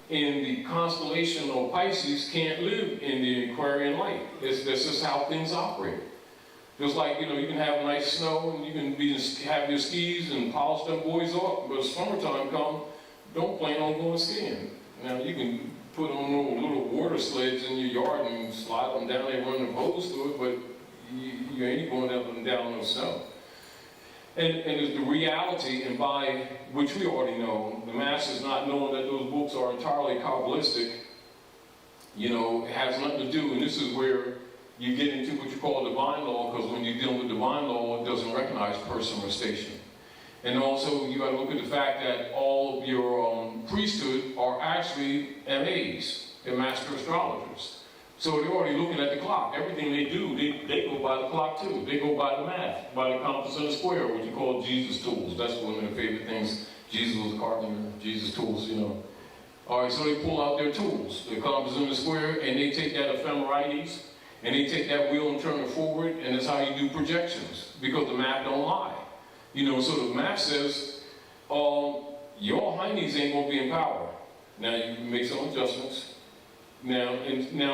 in the constellation of Pisces can't live in the Aquarian light. This is how things operate. Just like, you know, you can have nice snow and you can have your skis and polish them boys up, but summertime come, don't plan on going skiing. Now you can put on little water sleds in your yard and slide them down there, run the hose through it, but you ain't going up and down no snow. And it's the reality, and by which we already know, the masses not knowing that those books are entirely Kabbalistic, you know, it has nothing to do, and this is where you get into what you call divine law, because when you're dealing with divine law, it doesn't recognize person or station. And also, you got to look at the fact that all of your priesthood are actually MAs, they're master astrologers. So they're already looking at the clock. Everything they do, they go by the clock too. They go by the math, by the compass and the square, what you call Jesus tools. That's one of their favorite things. Jesus was a carpenter, Jesus tools, you know. All right, so they pull out their tools, the compass and the square, and they take that ephemerides, and they take that wheel and turn it forward, and that's how you do projections, because the math don't lie. You know, so the math says, your heinies ain't gonna be in power. Now you can make some adjustments. Now,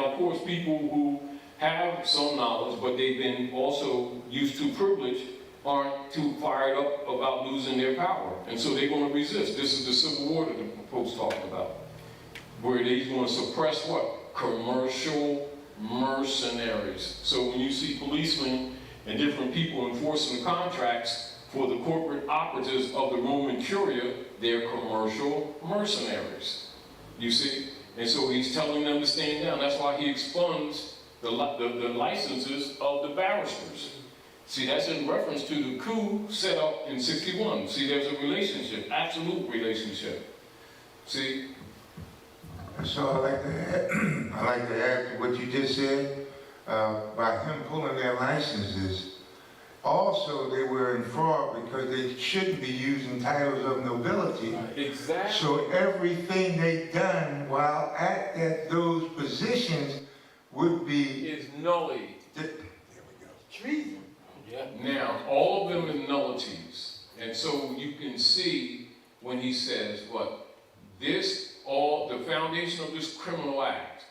of course, people who have some knowledge, but they've been also used to privilege, aren't too fired up about losing their power. And so they're going to resist. This is the Civil War that the Pope's talking about, where they're going to suppress what? Commercial mercenaries. So when you see policemen and different people enforcing contracts for the corporate operatives of the Roman Curia, they're commercial mercenaries. You see? And so he's telling them to stand down. That's why he expunds the licenses of the barristers. See, that's in reference to the coup set up in 61. See, there's a relationship, absolute relationship. See? So I like to add to what you just said. By him pulling their licenses, also they were in fraud because they shouldn't be using titles of nobility. Exactly. So everything they done while at those positions would be is nully. There we go. Treason. Yeah. Now, all of them are nullities. And so you can see when he says what? The foundation of this criminal act,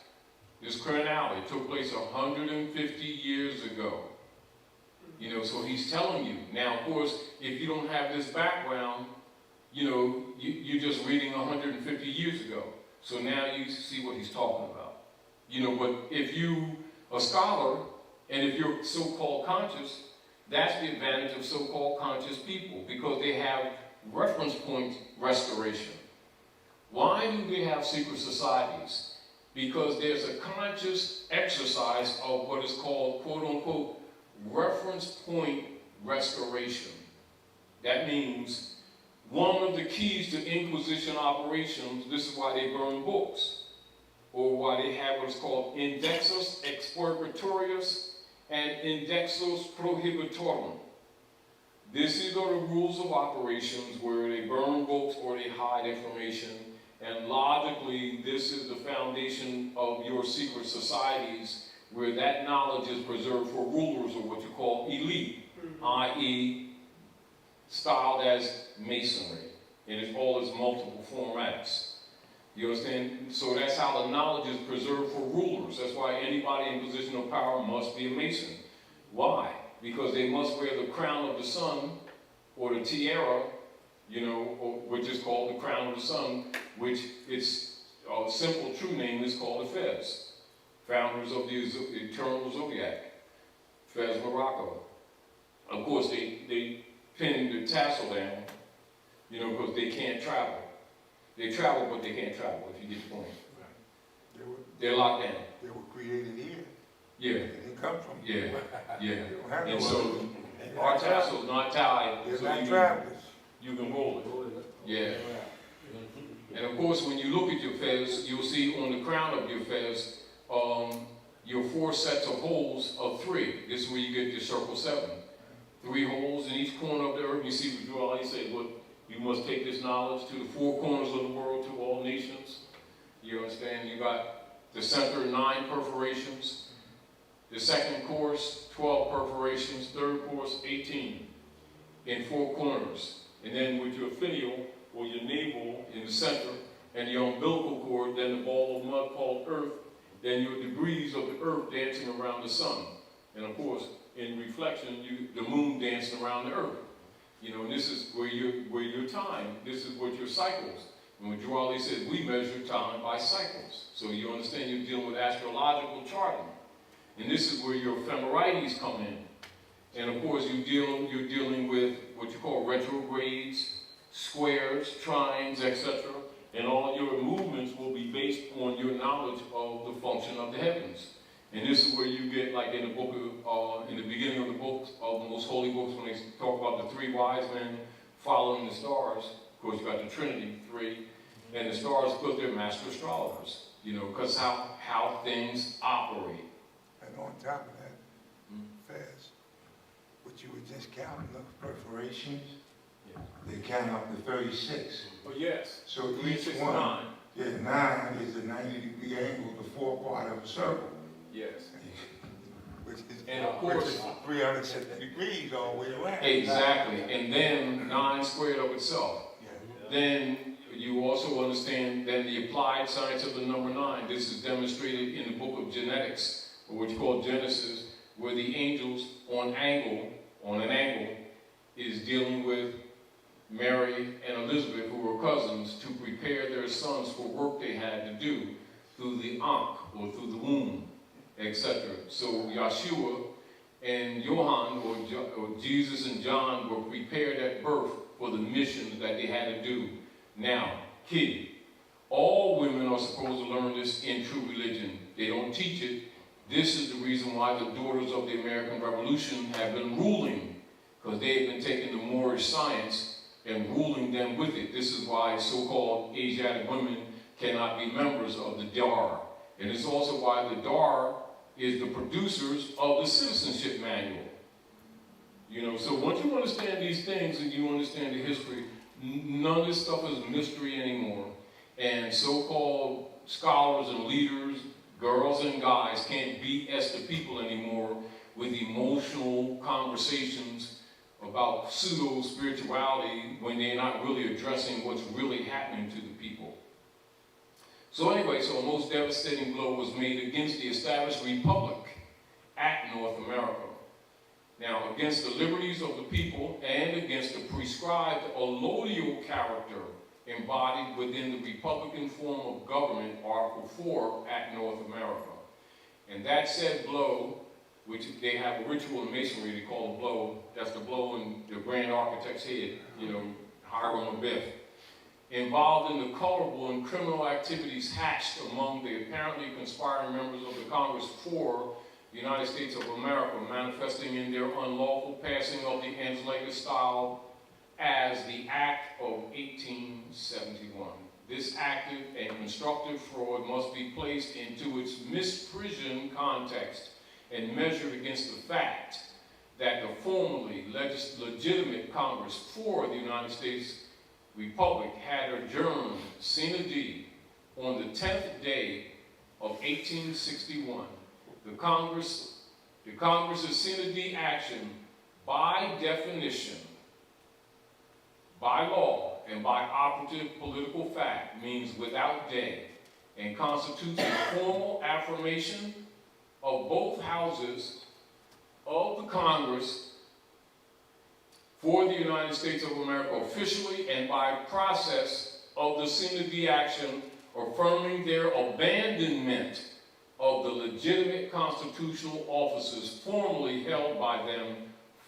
this criminality took place 150 years ago. You know, so he's telling you. Now, of course, if you don't have this background, you know, you're just reading 150 years ago. So now you see what he's talking about. You know, but if you a scholar, and if you're so-called conscious, that's the advantage of so-called conscious people, because they have reference point restoration. Why do they have secret societies? Because there's a conscious exercise of what is called, quote-unquote, reference point restoration. That means one of the keys to Inquisition operations, this is why they burn books, or why they have what's called indexus expurgatorius and indexus prohibitorum. These are the rules of operations where they burn books or they hide information, and logically this is the foundation of your secret societies, where that knowledge is preserved for rulers, or what you call elite, i.e. styled as masonry, in all its multiple formats. You understand? So that's how the knowledge is preserved for rulers. That's why anybody in position of power must be a mason. Why? Because they must wear the crown of the sun, or the tiara, you know, which is called the crown of the sun, which its simple true name is called the Fez, founders of the eternal zodiac, Fez Morocco. Of course, they pin the tassel down, you know, because they can't travel. They travel, but they can't travel, if you get the point. Right. They're locked down. They were created here. Yeah. They didn't come from Yeah. Yeah. They don't have And no so our tassel's not tied, They're so not travelers. you can roll it. Yeah. And of course, when you look at your fez, you'll see on the crown of your fez, your 4 sets of holes of 3. This is where you get your circle 7. 3 holes in each corner of the earth. You see what Joel Ali said, look, you must take this knowledge to the 4 corners of the world, to all nations. You understand? You got the center, 9 perforations. The second course, 12 perforations. Third course, 18 in 4 corners. And then with your finial, or your navel in the center, and your umbilical cord, then the ball of mud called earth, then your degrees of the earth dancing around the sun. And of course, in reflection, the moon dancing around the earth. You know, and this is where your time, this is what your cycles. And when Girardi said, we measure time by cycles. So you understand you're dealing with astrological charting. And this is where your ephemerides come in. And of course, you're dealing with what you call retrogrades, squares, trines, etc. And all your movements will be based on your knowledge of the function of the heavens. And this is where you get, like in the book of, in the beginning of the book, of the most holy books, when they talk about the three wise men following the stars. Of course, you got the Trinity, three, and the stars, because they're master astrologers. You know, because how things operate. And on top of that, Fez, what you were just counting, those perforations, they count up to 36. Oh, yes. So Three, each six, one, 9. yeah, 9 is a 90-degree angle, the four part of a circle. Yes. Which is, And of course, 360 degrees all the way around. exactly. And then 9 squared of itself. Yeah. Then you also understand then the applied science of the number 9. This is demonstrated in the book of genetics, or what you call Genesis, where the angels on an angle, is dealing with Mary and Elizabeth, who were cousins, to prepare their sons for work they had to do through the Ankh, or through the womb, etc. So Yeshua and Johann, or Jesus and John, were prepared at birth for the mission that they had to do. Now, kid, all women are supposed to learn this in true religion. They don't teach it. This is the reason why the daughters of the American Revolution have been ruling, because they have been taking the Moorish science and ruling them with it. This is why so-called Asiatic women cannot be members of the Dar. And it's also why the Dar is the producers of the citizenship manual. You know, so once you understand these things and you understand the history, none of this stuff is mystery anymore. And so-called scholars and leaders, girls and guys, can't BS the people anymore with emotional conversations about pseudo-spirituality when they're not really addressing what's really happening to the people. So anyway, so a most devastating blow was made against the established republic at North America. Now, against the liberties of the people and against the prescribed allodial character embodied within the Republican form of government, Article 4, at North America. And that said blow, which they have a ritual in masonry they call a blow, that's the blow in the grand architect's head, you know, Hiram Abiff, involved in the colorful and criminal activities hatched among the apparently conspiring members of the Congress for the United States of America, manifesting in their unlawful passing of the Angelica style as the Act of 1871. This active and constructive fraud must be placed into its misprision context and measured against the fact that the formerly legitimate Congress for the United States Republic had adjourned sine die on the 10th day of 1861. The Congress's sine die action, by definition, by law, and by operative political fact, means without day, and constitutes a formal affirmation of both houses of the Congress for the United States of America officially and by process of the sine die action, affirming their abandonment of the legitimate constitutional offices formerly held by them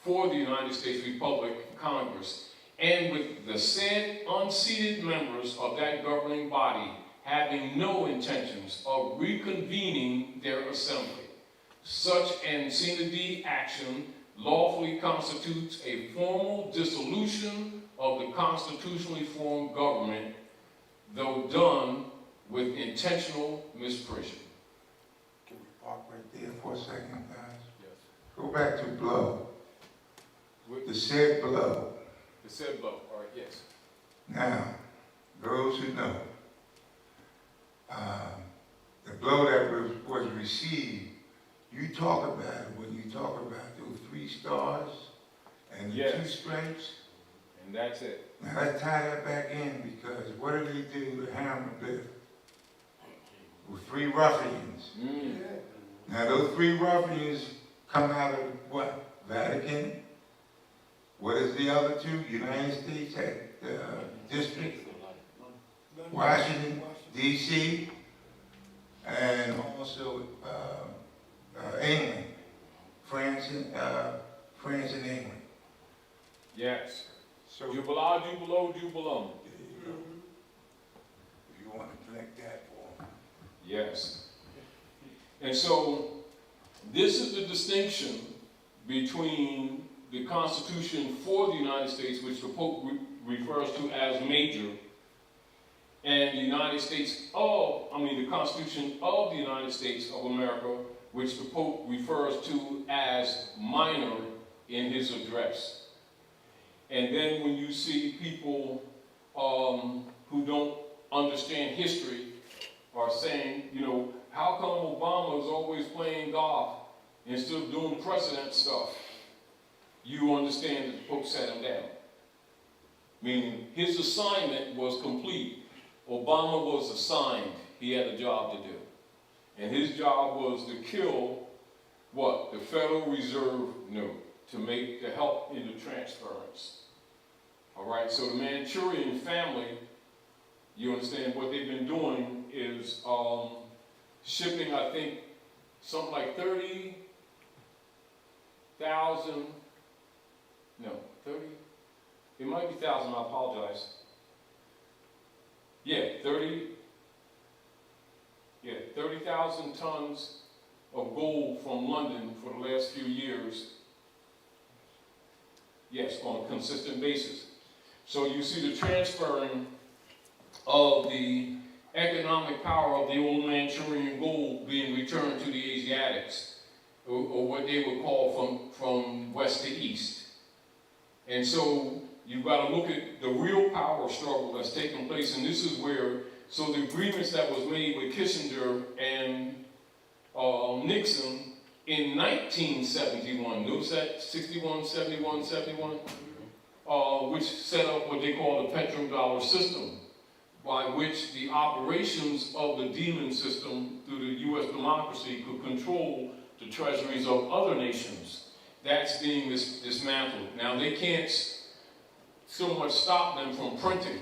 for the United States Republic Congress, and with the said unseated members of that governing body having no intentions of reconvening their assembly. Such an sine die action lawfully constitutes a formal dissolution of the constitutionally formed government, though done with intentional misprision. Can we park right there for a second, guys? Yes. Go back to blow. The said blow. The said blow, all right, yes. Now, those who know, the blow that was received, you talk about it when you talk about those 3 stars and the 2 stripes. And that's it. Now let's tie that back in, because what do they do to Hiram Abiff? 3 ruffians. Now those 3 ruffians come out of what? Vatican? What is the other 2? United States District? Washington, D.C., and also England, France and England. Yes. So Jubilo, jubilo, jubilum. if you want to connect that for them. Yes. And so, this is the distinction between the Constitution for the United States, which the Pope refers to as major, and the United States the Constitution of the United States of America, which the Pope refers to as minor in his address. And then when you see people who don't understand history are saying, how come Obama is always playing golf instead of doing president stuff? You understand that the Pope sat him down. Meaning his assignment was complete. Obama was assigned. He had a job to do. And his job was to kill what? The Federal Reserve note, to help in the transference. All right, so the Manchurian family, you understand what they've been doing is shipping, I think, something like 30,000, it might be 1,000, I apologize. 30,000 tons of gold from London for the last few years. Yes, on a consistent basis. So you see the transferring of the economic power of the old Manchurian gold being returned to the Asiatics, or what they would call from west to east. And so you've got to look at the real power struggle that's taking place, and this is where, so the agreements that was made with Kissinger and Nixon in 1971, notice that 61, 71, 71, which set up what they call the petrodollar system, by which the operations of the demon system through the U.S. democracy could control the treasuries of other nations. That's being dismantled. Now, they can't so much stop them from printing.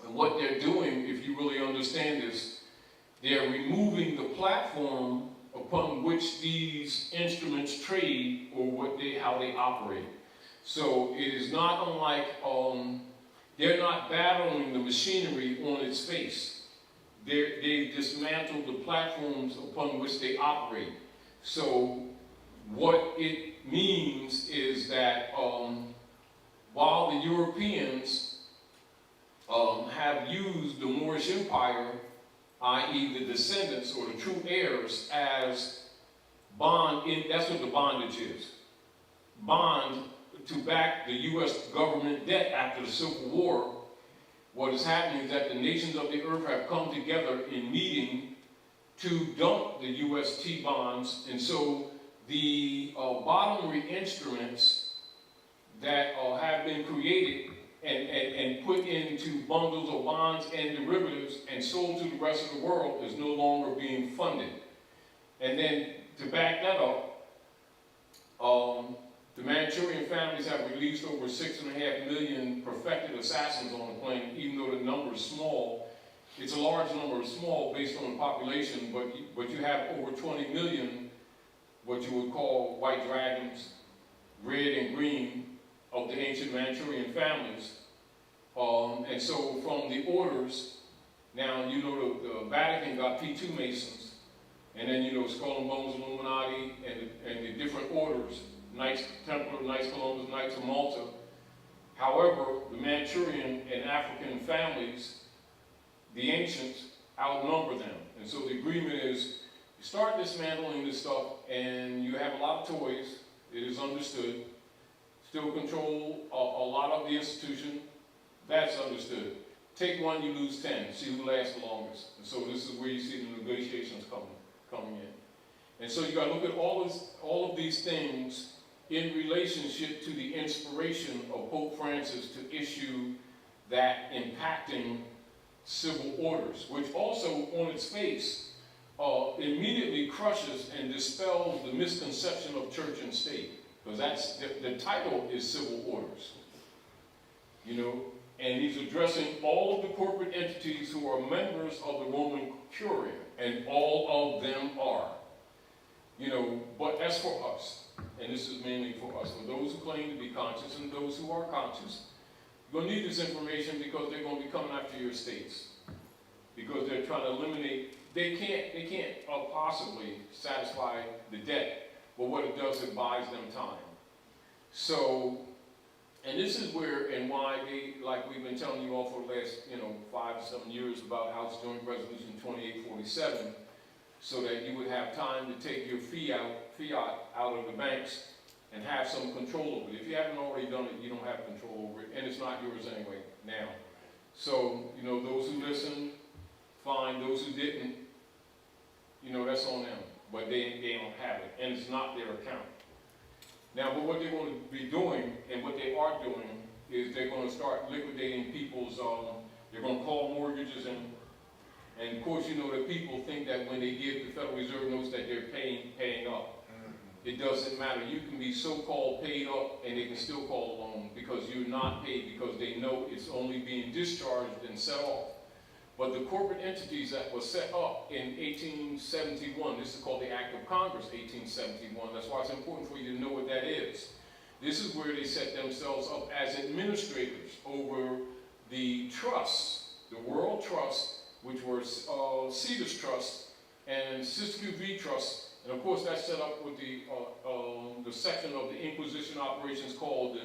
And what they're doing, if you really understand this, they're removing the platform upon which these instruments trade, or how they operate. So it is not unlike, they're not battling the machinery on its face. They've dismantled the platforms upon which they operate. So what it means is that while the Europeans have used the Moorish Empire, i.e. the descendants or the true heirs, as bond, that's what the bondage is. Bond to back the U.S. government debt after the Civil War. What is happening is that the nations of the earth have come together in meeting to dump the U.S. T-bonds, and so the bottomry instruments that have been created and put into bundles of bonds and derivatives and sold to the rest of the world is no longer being funded. And then to back that up, the Manchurian families have released over 6.5 million perfected assassins on the plane, even though the number is small. It's a large number, small based on the population, but you have over 20 million, what you would call white dragons, red and green, of the ancient Manchurian families. And so from the orders, now the Vatican got P2 Masons, and then Skull and Bones Illuminati, and the different orders, Knights Templar, Knights Columbus, Knights of Malta. However, the Manchurian and African families, the ancients, outnumber them. And so the agreement is, you start dismantling this stuff, and you have a lot of toys, it is understood. Still control a lot of the institution, that's understood. Take one, you lose 10, see who lasts the longest. And so this is where you see the negotiations coming in. And so you got to look at all of these things in relationship to the inspiration of Pope Francis to issue that impacting civil orders, which also on its face immediately crushes and dispels the misconception of church and state. Because that's, the title is civil orders. You know, and he's addressing all of the corporate entities who are members of the Roman Curia, and all of them are. You know, but as for us, and this is mainly for us, for those who claim to be conscious and those who are conscious, you're going to need this information because they're going to be coming after your estates. Because they're trying to eliminate, they can't possibly satisfy the debt, but what it does, it buys them time. So, and this is where and why they, like we've been telling you all for the last, 5 to 7 years about House Joint Resolution 2847, so that you would have time to take your fiat out of the banks and have some control over it. If you haven't already done it, you don't have control over it, and it's not yours anyway now. So, those who listened, fine. Those who didn't, that's on them. But they don't have it, and it's not their account. Now, but what they're going to be doing, and what they are doing, is they're going to start liquidating people's, they're going to call mortgages, and of course, that people think that when they give the Federal Reserve notes that they're paying up. It doesn't matter. You can be so-called paid up, and they can still call a loan because you're not paid, because they know it's only being discharged and set off. But the corporate entities that were set up in 1871, this is called the Act of Congress, 1871. That's why it's important for you to know what that is. This is where they set themselves up as administrators over the trusts, the World Trust, which were Cetus Trust and Sister V Trust. And of course, that's set up with the section of the Inquisition operations called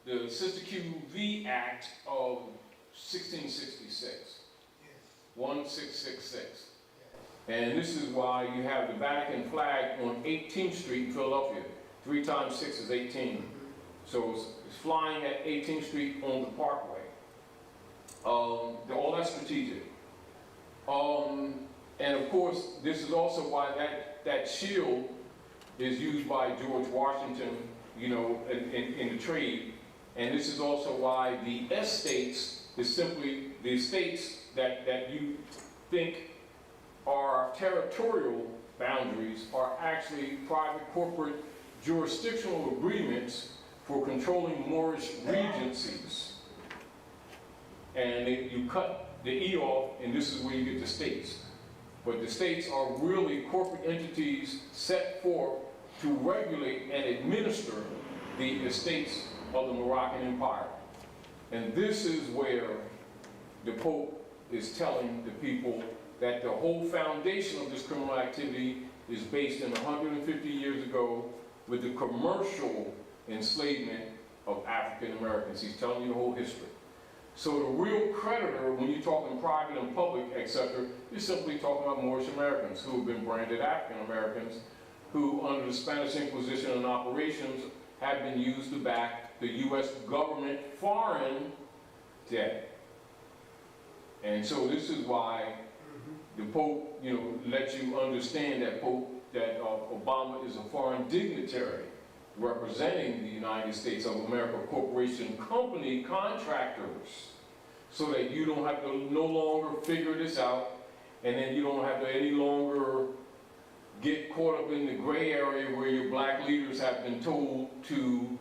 the Sister QV Act of 1666. 1666. And this is why you have the Vatican flag on 18th Street in Philadelphia. 3 times 6 is 18. So it's flying at 18th Street on the Parkway. All that's strategic. And of course, this is also why that shield is used by George Washington, in the trade. And this is also why the estates is simply the estates that you think are territorial boundaries are actually private corporate jurisdictional agreements for controlling Moorish regencies. And you cut the E off, and this is where you get the states. But the states are really corporate entities set forth to regulate and administer the estates of the Moroccan Empire. And this is where the Pope is telling the people that the whole foundation of this criminal activity is based in 150 years ago with the commercial enslavement of African Americans. He's telling you the whole history. So the real creditor, when you're talking private and public, etc., you're simply talking about Moorish Americans who have been branded African Americans, who under the Spanish Inquisition and operations have been used to back the U.S. government foreign debt. And so this is why the Pope, lets you understand that Obama is a foreign dignitary representing the United States of America, corporation, company, contractors, so that you don't have to no longer figure this out, and then you don't have to any longer get caught up in the gray area where your black leaders have been told to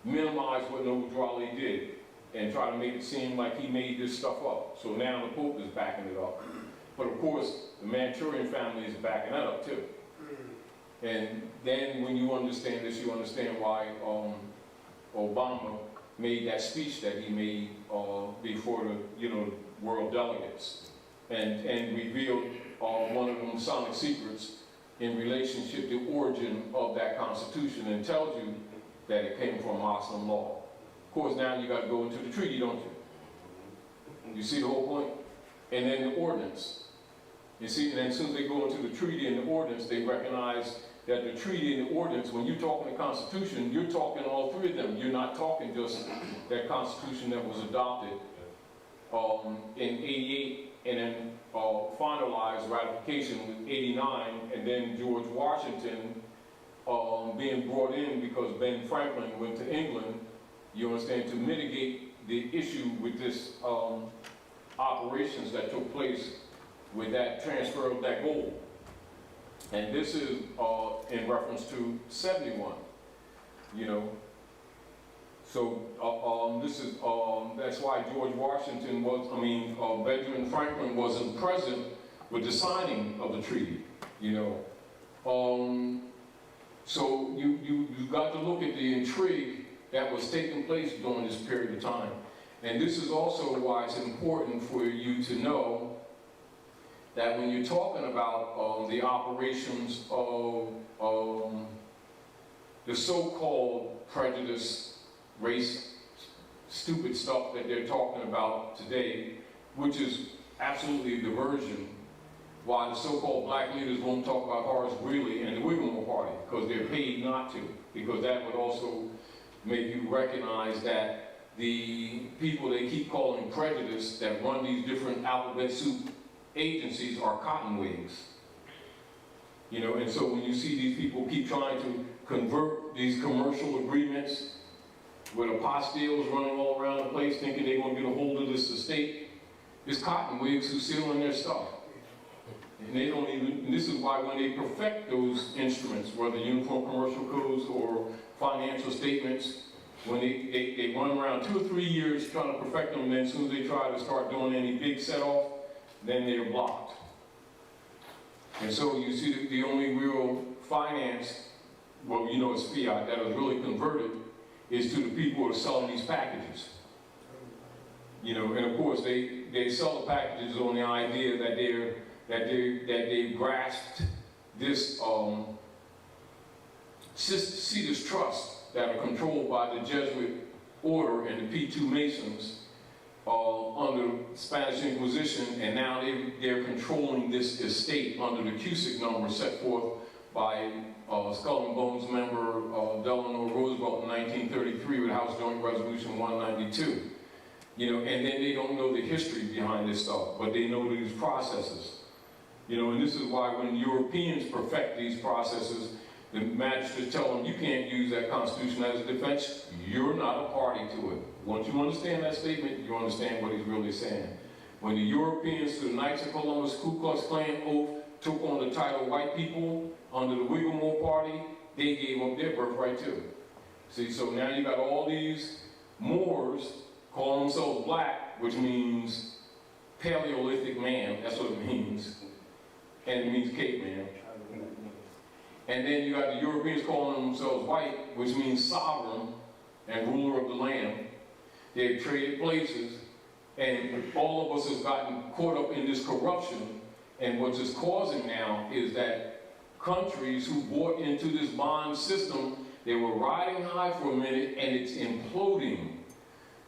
minimize what Noble Raleigh did and try to make it seem like he made this stuff up. So now the Pope is backing it up. But of course, the Manchurian family is backing that up too. And then when you understand this, you understand why Obama made that speech that he made before the world delegates, and revealed one of the Masonic secrets in relationship to the origin of that Constitution, and tells you that it came from Muslim law. Of course, now you got to go into the treaty, don't you? You see the whole point? And then the ordinance. You see, and then as soon as they go into the treaty and the ordinance, they recognize that the treaty and the ordinance, when you're talking the Constitution, you're talking all three of them. You're not talking just that Constitution that was adopted in 88 and then finalized ratification with 89, and then George Washington being brought in because Ben Franklin went to England, you understand, to mitigate the issue with this operations that took place with that transfer of that gold. And this is in reference to 71, you know. So this is, that's why George Washington was, Benjamin Franklin wasn't present with the signing of the treaty, you know. So you got to look at the intrigue that was taking place during this period of time. And this is also why it's important for you to know that when you're talking about the operations of the so-called prejudice, race, stupid stuff that they're talking about today, which is absolutely a diversion, why the so-called black leaders won't talk about Horace Greeley and the Wigmore Party, because they're paid not to, because that would also make you recognize that the people they keep calling prejudice that run these different alphabet soup agencies are cottonwigs. You know, and so when you see these people keep trying to convert these commercial agreements with apostilles running all around the place thinking they're going to get a hold of this estate, it's cottonwigs who sealing their stuff. And they don't even, and this is why when they perfect those instruments, whether uniform commercial codes or financial statements, when they run around 2 or 3 years trying to perfect them, and then as soon as they try to start doing any big set-off, then they're blocked. And so you see the only real finance, well, you know it's fiat, that is really converted, is to the people who are selling these packages. You know, and of course they sell the packages on the idea that they grasped this Cetus Trust that are controlled by the Jesuit order and the P2 Masons under Spanish Inquisition, and now they're controlling this estate under the Cusick number set forth by Skull and Bones member Delano Roosevelt in 1933 with House Joint Resolution 192. You know, and then they don't know the history behind this stuff, but they know these processes. You know, and this is why when Europeans perfect these processes, the magistrates tell them, you can't use that Constitution as a defense, you're not a party to it. Once you understand that statement, you understand what he's really saying. When the Europeans, through the Knights of Columbus Ku Klux Klan oath, took on the title white people under the Wigmore Party, they gave up their birthright too. See, so now you got all these Moors calling themselves black, which means Paleolithic man, that's what it means. And it means caveman. And then you got the Europeans calling themselves white, which means sovereign and ruler of the land. They've traded places, and all of us has gotten caught up in this corruption. And what it's causing now is that countries who bought into this bond system, they were riding high for a minute, and it's imploding.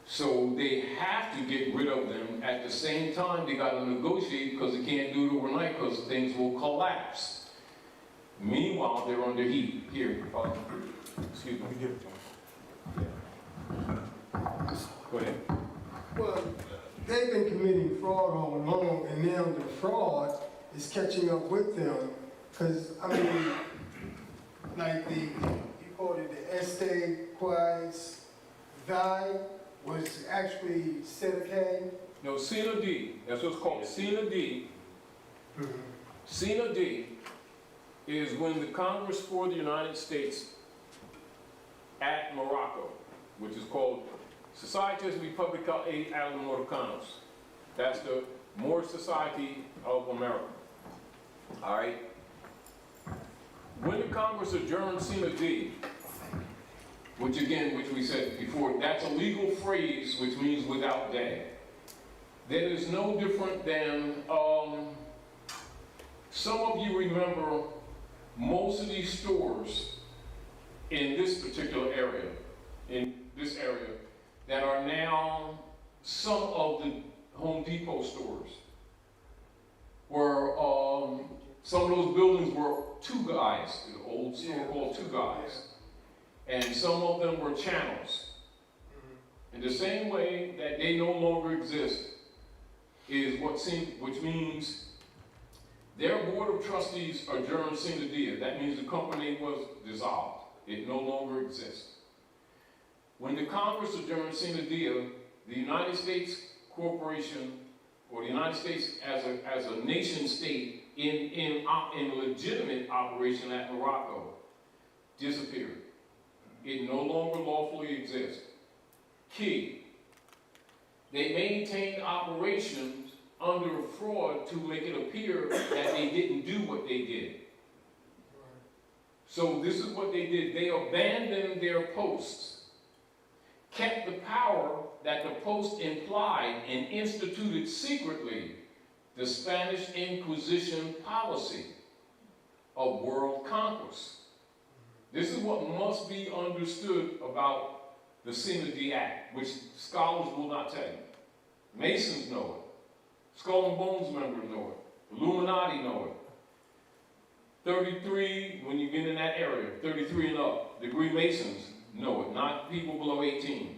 So they have to get rid of them. At the same time, they got to negotiate because they can't do it overnight because things will collapse. Meanwhile, they're under heat. Here, excuse me. Go ahead. Well, they've been committing fraud all along, and now the fraud is catching up with them. Because, I mean, like you called it the Este Quais Valle, was actually Seneca. No, Sina D. That's what's called. Sina D. Mm-hmm. Sina D is when the Congress for the United States at Morocco, which is called Societas Republica e Americanos. That's the Moorish Society of America. All right? When the Congress adjourned Sina D, which we said before, that's a legal phrase which means without day. That is no different than, some of you remember most of these stores in this particular area, that are now some of the Home Depot stores, where some of those buildings were two guys, the old store called Two Guys. And some of them were channels. In the same way that they no longer exist is which means their board of trustees adjourned sine die. That means the company was dissolved. It no longer exists. When the Congress adjourned sine die, the United States Corporation, or the United States as a nation state, in a legitimate operation at Morocco disappeared. It no longer lawfully exists. Key, they maintained operations under fraud to make it appear that they didn't do what they did. So this is what they did. They abandoned their posts, kept the power that the post implied, and instituted secretly the Spanish Inquisition policy of world conquest. This is what must be understood about the Sinai Act, which scholars will not tell you. Masons know it. Skull and Bones members know it. Illuminati know it. 33, when you get in that area, 33 and up, degree Masons know it, not people below 18.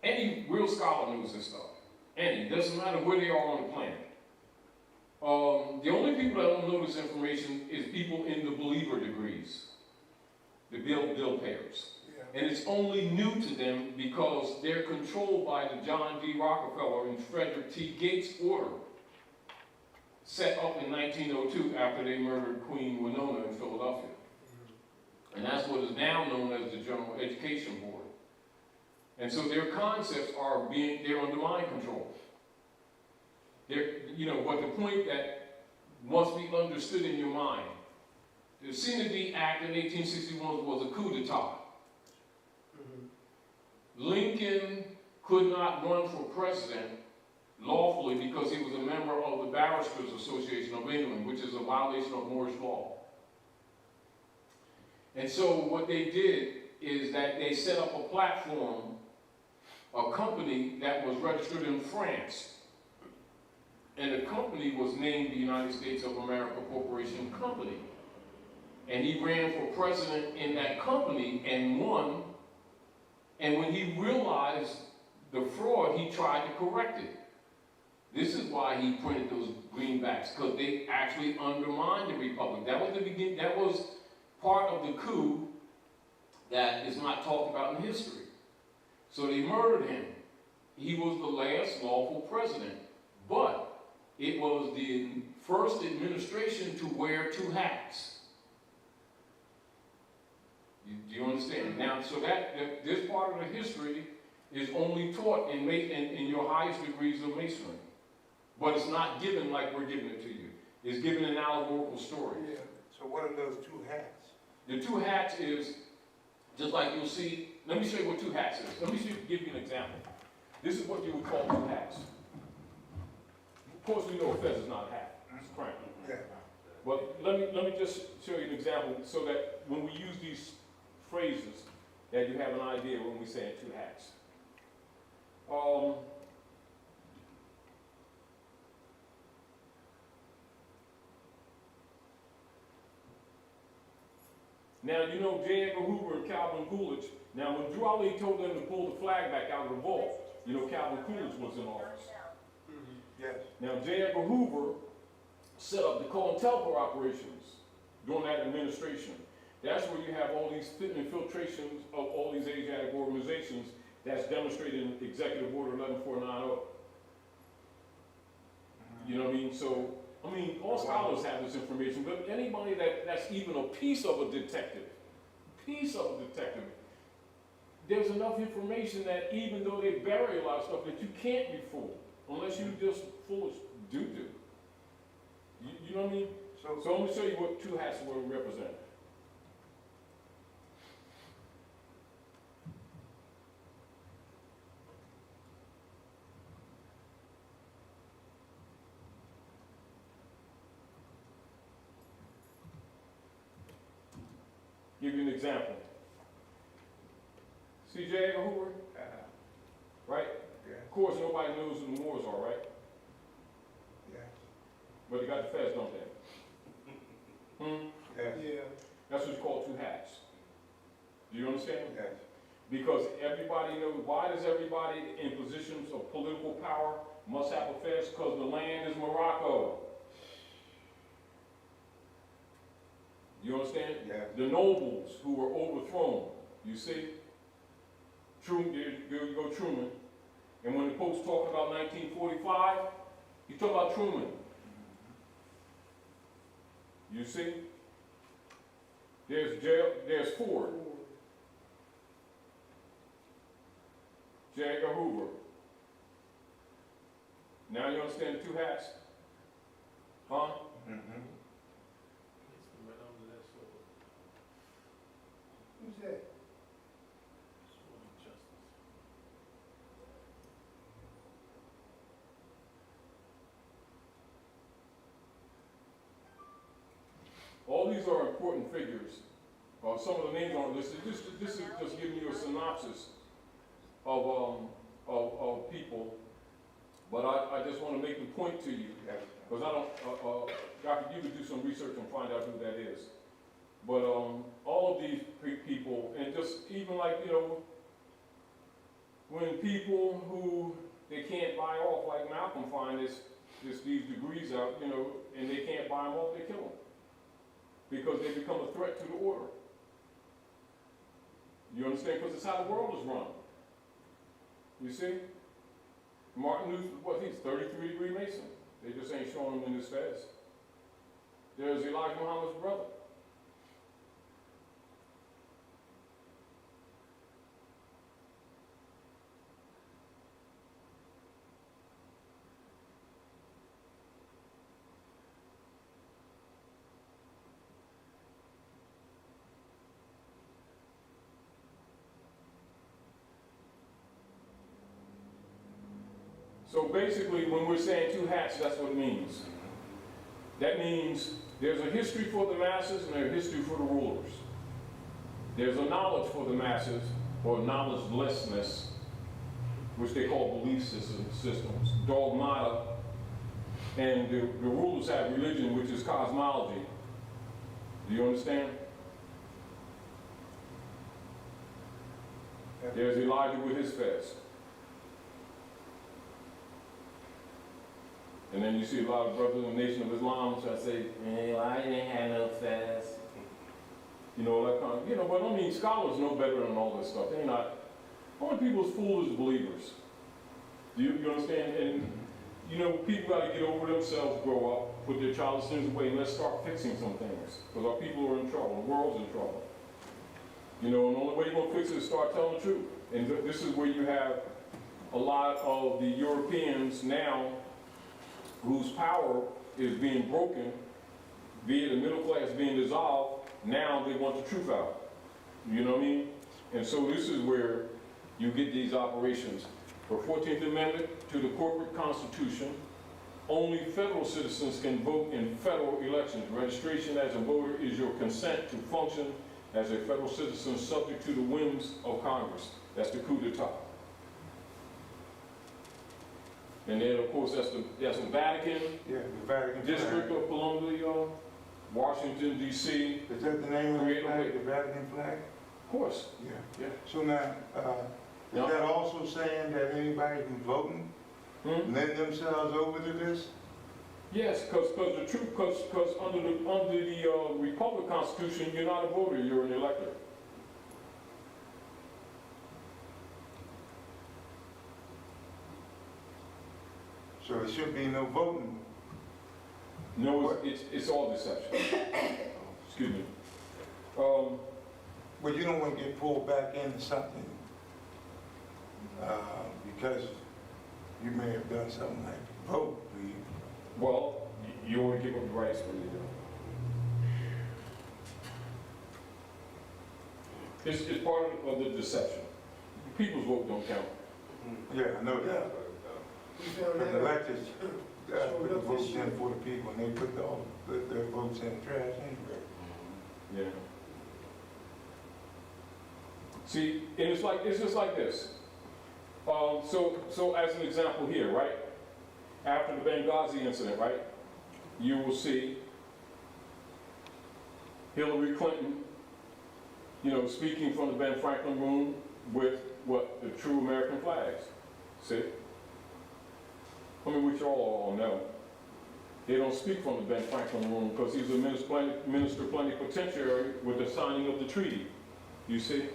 Any real scholar knows this stuff. Any, doesn't matter where they are on the planet. The only people that don't know this information is people in the believer degrees, the bill payers. Yeah. And it's only new to them because they're controlled by the John D. Rockefeller and Frederick T. Gates order, set up in 1902 after they murdered Queen Winona in Philadelphia. And that's what is now known as the General Education Board. And so their concepts are they're under mind control. But the point that must be understood in your mind, the Sinai Act in 1861 was a coup d'etat. Lincoln could not run for president lawfully because he was a member of the Barristers Association of England, which is a violation of Moorish law. And so what they did is that they set up a platform, a company that was registered in France. And the company was named the United States of America Corporation Company. And he ran for president in that company and won. And when he realized the fraud, he tried to correct it. This is why he printed those greenbacks, because they actually undermined the republic. That was the beginning. That was part of the coup that is not talked about in history. So they murdered him. He was the last lawful president, but it was the first administration to wear two hats. Do you understand? Now, so this part of the history is only taught in your highest degrees of masonry. But it's not given like we're giving it to you. It's given in allegorical stories. Yeah. So what are those two hats? The two hats is, just like you'll see, let me show you what two hats is. Let me give you an example. This is what you would call two hats. Of course, we know a fez is not a hat. It's a crown. Yeah. But let me just show you an example so that when we use these phrases, that you have an idea when we say two hats. Now, you know J. Edgar Hoover and Calvin Coolidge. Now, when Drew Ali told them to pull the flag back out of the vault, you know Calvin Coolidge was in office. Yes. Now, J. Edgar Hoover set up the COINTELPRO operations during that administration. That's where you have all these infiltrations of all these Asiatic organizations that's demonstrated in Executive Order 11490. You know what I mean? So, I mean, all scholars have this information, but anybody that's even a piece of a detective, there's enough information that even though they bury a lot of stuff, that you can't be fooled, unless you're just full of doo-doo. You know what I mean? So let me show you what two hats will represent. Give you an example. See J. Edgar Hoover? Right? Yeah. Of course, nobody knows who the Moors are, right? Yeah. But they got the fez, don't they? Yeah. That's what you call two hats. Do you understand? Yes. Because everybody knows, why does everybody in positions of political power must have a fez? Because the land is Morocco. You understand? Yeah. The nobles who were overthrown, you see? Truman, there you go, Truman. And when the Pope's talking about 1945, You talk about Truman. You see? There's Ford, J. Edgar Hoover. Now you understand the two hats? Huh? Who's that? All these are important figures. Some of the names aren't listed. This is just giving you a synopsis of people. But I just want to make the point to you, because I don't, Dr. You could do some research and find out who that is. But all of these people, and just even like, you know, when people who they can't buy off, like Malcolm find these degrees out, you know, and they can't buy them off, they kill them. Because they become a threat to the order. You understand? Because it's how the world is run. You see? Martin Luther, what, he's 33-degree Mason. They just ain't showing him in his fez. There's Elijah Muhammad's brother. So basically, when we're saying two hats, that's what it means. That means there's a history for the masses and there's a history for the rulers. There's a knowledge for the masses, or knowledgelessness, which they call belief systems, dogmata, and the rulers have religion, which is cosmology. Do you understand? There's Elijah with his fez. And then you see a lot of brothers in the Nation of Islam try to say, well, I didn't have no fast. You know, that kind of, you know, but I mean, scholars know better than all this stuff. They're not, only people as fools as believers. Do you understand? And, you know, people got to get over themselves, grow up, put their childish things away, and let's start fixing some things. Because our people are in trouble, the world's in trouble. You know, and the only way you're going to fix it is start telling the truth. And this is where you have a lot of the Europeans now whose power is being broken, via the middle class being dissolved, now they want the truth out. You know what I mean? And so this is where you get these operations. For 14th Amendment to the corporate constitution, only federal citizens can vote in federal elections. Registration as a voter is your consent to function as a federal citizen subject to the whims of Congress. That's the coup d'etat. And then, of course, that's the Vatican, Yeah, the Vatican District flag. of Columbia, Washington, D.C. Is that the name of the flag, the Vatican flag? Of course. Yeah. Yeah. So now, Yeah. is that also saying that anybody who's voting lend themselves over to this? Yes, because the truth, because under the Republic Constitution, you're not a voter, you're an elector. So there should be no voting. No, it's all deception. Excuse me. But you don't want to get pulled back into something because you may have done something like vote. Well, you want to give up your rights when you do. It's part of the deception. People's vote don't count. Yeah, I know that. But the electors put the votes in for the people, and they put their votes in the trash anyway. Yeah. See, and it's just like this. So as an example here, right? After the Benghazi incident, right? You will see Hillary Clinton, you know, speaking from the Ben Franklin room with what? The true American flags. See? I mean, which you all know. They don't speak from the Ben Franklin room because he's a minister plenipotentiary with the signing of the treaty. You see?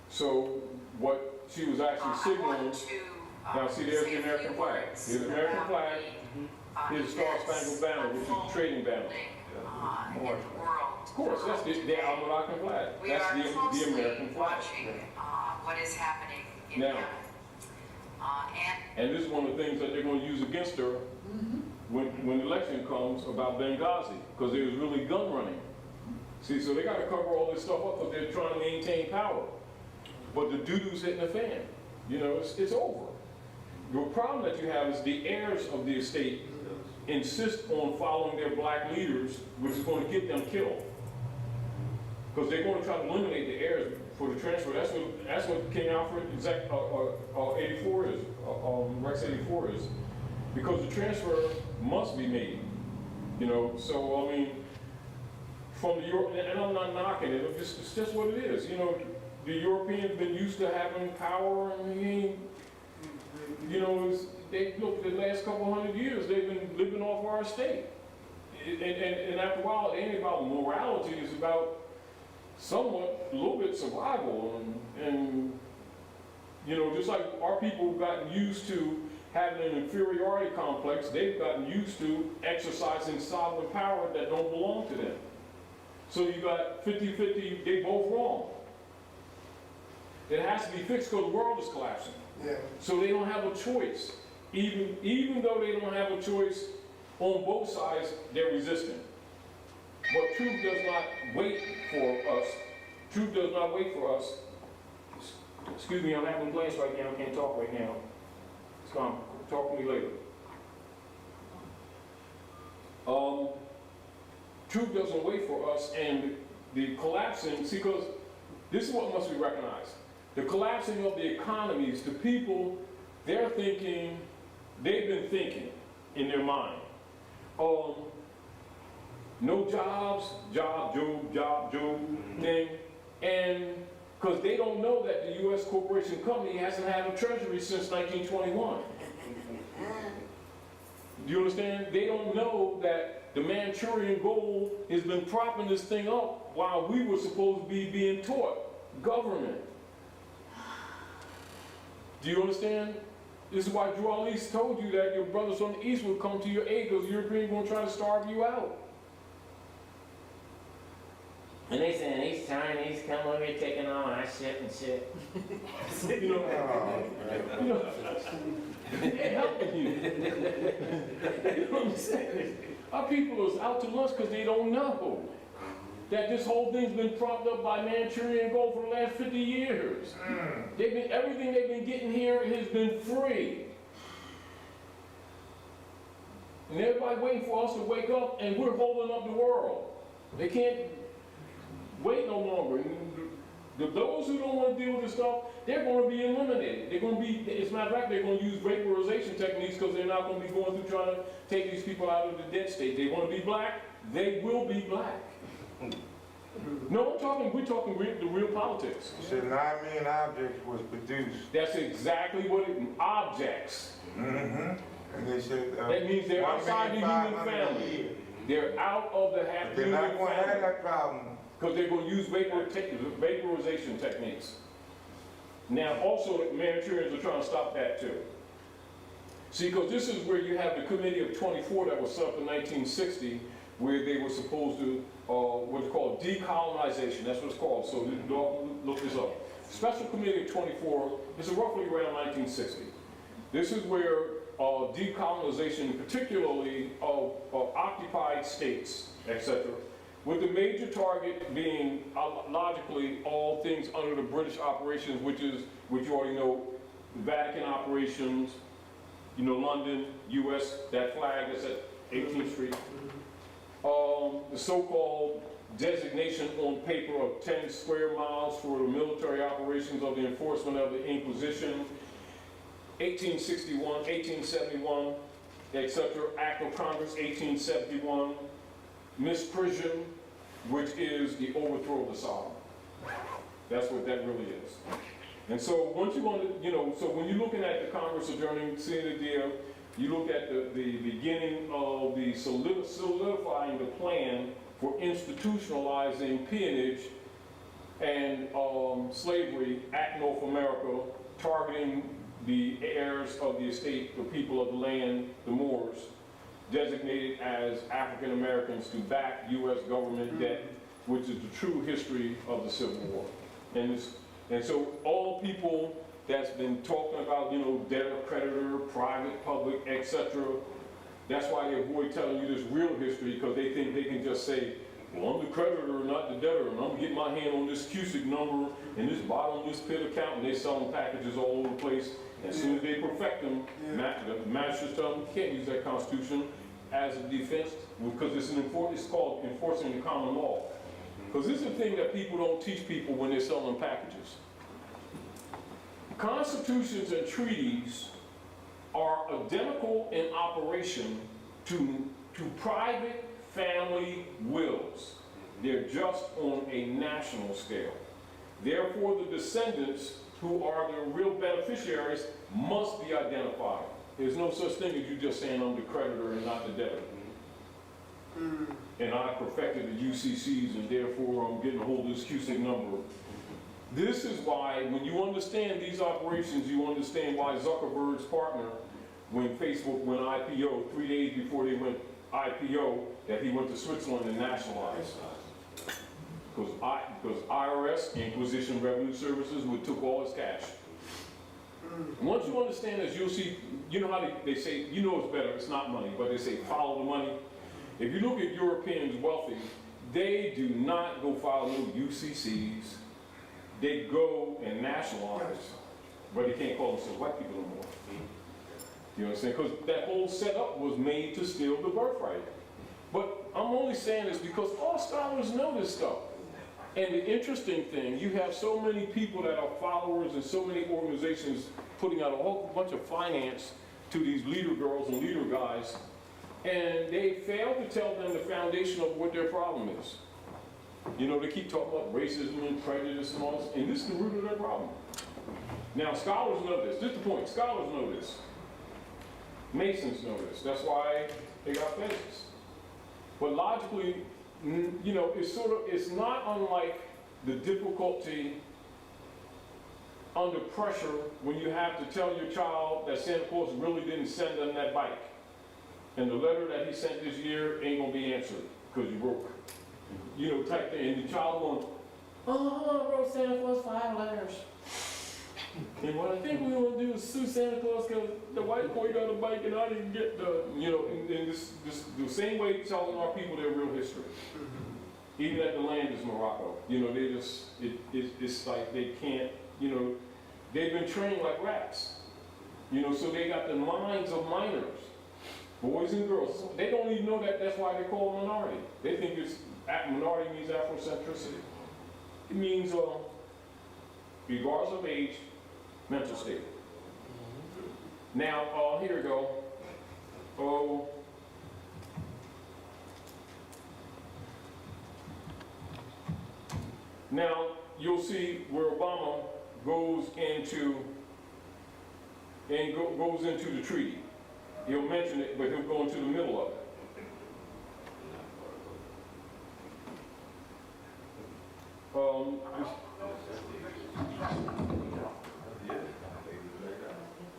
So what she was actually signaling, now see there's the American flag. Here's the American flag. Here's the Star Spangled Banner, which is the trading banner. in the world. Of course, that's the Almanacan flag. We That's are the closely American flag. watching what is happening in Now- Yemen. And this is one of the things that they're going to use against her when the election comes about Benghazi, because there was really gun running. See, so they got to cover all this stuff up because they're trying to maintain power. But the doo-doo's hitting the fan. You know, it's over. The problem that you have is the heirs of the estate insist on following their black leaders, which is going to get them killed. Because they're going to try to eliminate the heirs for the transfer. That's what King Alfred 84 is, Rex 84 is. Because the transfer must be made. You know, so I mean, from the Europe, and I'm not knocking it, it's just what it is. You know, the Europeans been used to having power, and you know, they look the last couple hundred years they've been living off our estate. And after a while, it ain't about morality, it's about somewhat, a little bit survival. And you know, just like our people have gotten used to having an inferiority complex, they've gotten used to exercising sovereign power that don't belong to them. So you got 50-50, they both wrong. It has to be fixed because the world is collapsing. Yeah. So they don't have a choice. Even though they don't have a choice on both sides, they're resistant. But truth does not wait for us. Truth does not wait for us. Excuse me, I'm having plans right now. I can't talk right now. It's gone. Talk to me later. Truth doesn't wait for us, and the collapsing, see, because this is what must be recognized. The collapsing of the economies, the people, they're thinking, they've been thinking in their mind, no jobs, job, thing, and because they don't know that the U.S. corporation company hasn't had a treasury since 1921. Do you understand? They don't know that the Manchurian gold has been propping this thing up while we were supposed to be being taught government. Do you understand? This is why Drew Alice told you that your brothers from the East will come to your aid because Europeans will try to starve you out. And they saying these Chinese come over here taking all our shit and shit. You know, they're helping you. You know what I'm saying? Our people is out to lunch because they don't know that this whole thing's been propped up by Manchurian gold for the last 50 years. Everything they've been getting here has been free. And everybody waiting for us to wake up, and we're holding up the world. They can't wait no longer. Those who don't want to deal with this stuff, they're going to be eliminated. They're going to be, as a matter of fact, they're going to use vaporization techniques because they're not going to be going through trying to take these people out of the dead state. They want to be black, they will be black. No, we're talking the real politics. So 9 million objects was produced. That's exactly what objects. And they said, That means they're outside the human family. They're out of the They're human not going to have family. that problem. Because they're going to use vaporization techniques. Now, also, the Manchurians are trying to stop that too. See, because this is where you have the Committee of 24 that was set up in 1960, where they were supposed to, what's called decolonization, that's what it's called, so look this up. Special Committee of 24, this is roughly around 1960. This is where decolonization, particularly of occupied states, etc., with the major target being, logically, all things under the British operations, which you already know, Vatican operations, you know, London, US, that flag that's at 18th Street. The so-called designation on paper of 10 square miles for the military operations of the enforcement of the Inquisition, 1861, 1871, etc., Act of Congress, 1871, misperceptions, which is the overthrow of the sovereign. That's what that really is. And so once you want to, you know, so when you're looking at the Congress adjourning, seeing the deal, you look at the beginning of the solidifying the plan for institutionalizing peonage and slavery at North America, targeting the heirs of the estate, the people of the land, the Moors. designated as African Americans to back U.S. government debt, which is the true history of the Civil War. And so all people that's been talking about, you know, debtor, creditor, private, public, etc., that's why they avoid telling you this real history, because they think they can just say, well, I'm the creditor, not the debtor, and I'm gonna get my hand on this Cusick number and this bottomless pit account, and they selling packages all over the place. As soon as they perfect them, the magistrates tell them you can't use that Constitution as a defense, because it's called enforcing the common law. Because this is the thing that people don't teach people when they're selling packages. Constitutions and treaties are identical in operation to private family wills. They're just on a national scale. Therefore, the descendants who are the real beneficiaries must be identified. There's no such thing as you just saying I'm the creditor and not the debtor. And I perfected the UCCs and therefore I'm getting a hold of this Cusick number. This is why, when you understand these operations, you understand why Zuckerberg's partner, when Facebook went IPO, 3 days before they went IPO, that he went to Switzerland and nationalized. Because IRS, Inquisition Revenue Services, took all his cash. Once you understand this, you'll see, you know how they say, you know it's better, it's not money, but they say follow the money. If you look at Europeans wealthy, they do not go file no UCCs. They go and nationalize, but they can't call themselves white people no more. You understand? Because that whole setup was made to steal the birthright. But I'm only saying this because all scholars know this stuff. And the interesting thing, you have so many people that are followers and so many organizations putting out a whole bunch of finance to these leader girls and leader guys, and they fail to tell them the foundation of what their problem is. You know, they keep talking about racism and prejudice and all this, and this is the root of their problem. Now, scholars know this. This is the point. Scholars know this. Masons know this. That's why they got fences. But logically, you know, it's not unlike the difficulty under pressure when you have to tell your child that Santa Claus really didn't send them that bike. And the letter that he sent this year ain't gonna be answered because you broke. You know, type thing. And the child going, oh, I wrote Santa Claus 5 letters. And what I think we're gonna do is sue Santa Claus because the white boy got a bike and I didn't get the, you know, and this the same way telling our people their real history. Even at the land is Morocco. You know, they just, it's like they can't, you know, they've been trained like rats. You know, so they got the minds of minors, boys and girls. They don't even know that that's why they call minority. They think minority means Afrocentricity. It means, regardless of age, mental state. Now, here we go. Now, you'll see where Obama goes into the treaty. He'll mention it, but he'll go into the middle of it.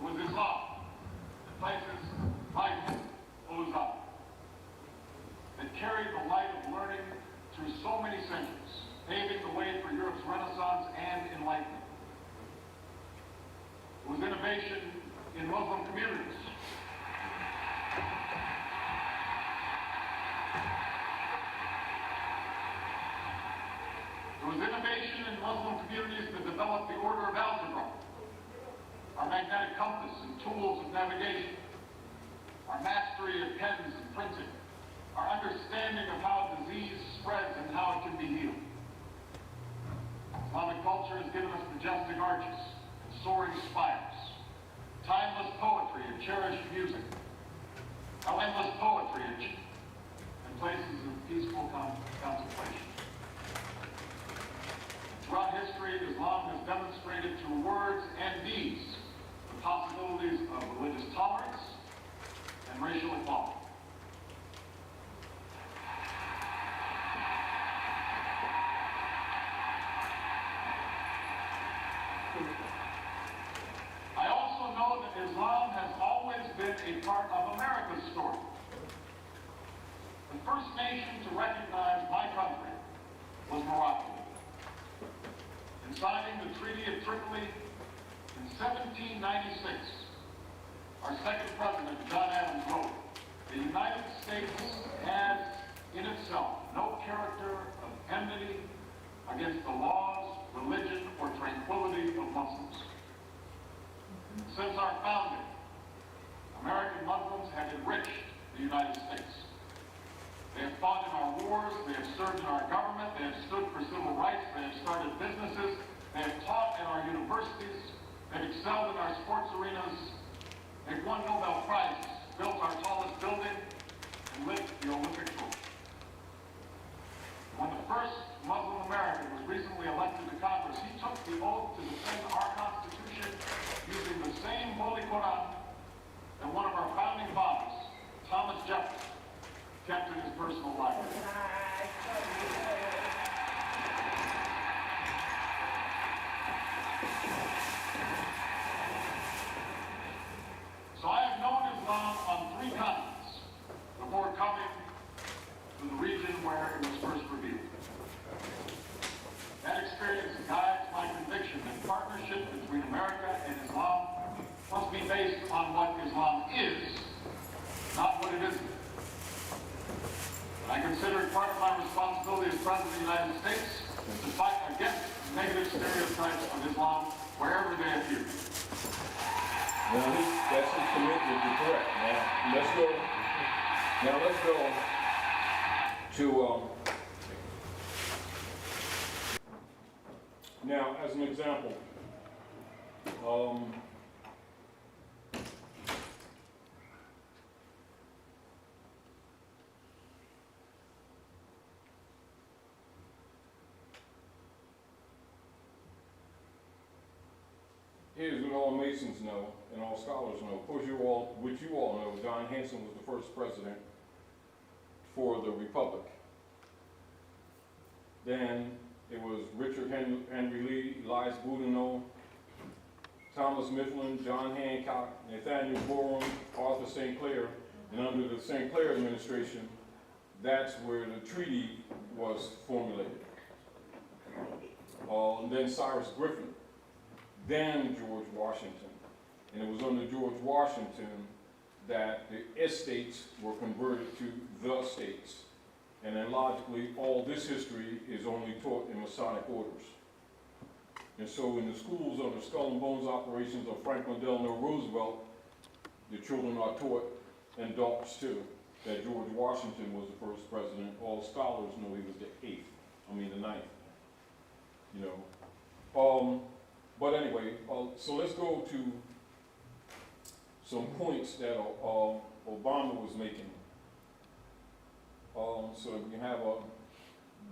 With Islam, the places like Uzan, that carried the light of learning through so many centuries, paving the way for Europe's Renaissance and Enlightenment. It was innovation in Muslim communities. It was innovation in Muslim communities that developed the order of algebra, our magnetic compass and tools of navigation, our mastery of pens and printing, our understanding of how disease spreads and how it can be healed. Islamic culture has given us majestic arches and soaring spires, timeless poetry and cherished music, now endless poetry and places of peaceful contemplation. Throughout history, Islam has demonstrated through words and deeds the possibilities of religious tolerance and racial equality. I also know that Islam has always been a part of America's story. first nation to recognize my country was Morocco. In signing the Treaty of Tripoli in 1796, our second president, John Adams, wrote, "The United States has in itself no character of enmity against the laws, religion, or tranquility of Muslims." Since our founding, American Muslims have enriched the United States. They have fought in our wars, they have served in our government, they have stood for civil rights, they have started businesses, they have taught in our universities, they have excelled in our sports arenas, they've won Nobel Prizes, built our tallest building, and lived the Olympic trophy. When the first Muslim American was recently elected to Congress, he took the oath to defend our Constitution using the same Holy Quran that one of our founding fathers, Thomas Jefferson, kept in his personal library. So I have known Islam on 3 continents before coming to the region where it was first revealed. That experience guides my conviction that partnership between America and Islam must be based on what Islam is, not what it isn't. And I consider it part of my responsibility as President of the United States to fight against negative stereotypes of Islam wherever they appear. Now, that's his commitment to correct. Now, let's go to, now, as an example, here's what all Masons know and all scholars know. Of course, which you all know, John Hanson was the first president for the Republic. Then it was Richard Henry Lee, Elias Boudinot, Thomas Mifflin, John Hancock, Nathaniel Gorham, Arthur St. Clair, and under the St. Clair administration, that's where the treaty was formulated. And then Cyrus Griffin, then George Washington. And it was under George Washington that the estates were converted to the states. And then logically, all this history is only taught in Masonic orders. And so in the schools under Skull and Bones operations of Franklin Delano Roosevelt, the children are taught, and adults too, that George Washington was the first president. All scholars know he was the 9th, you know. But anyway, so let's go to some points that Obama was making, so that we can have a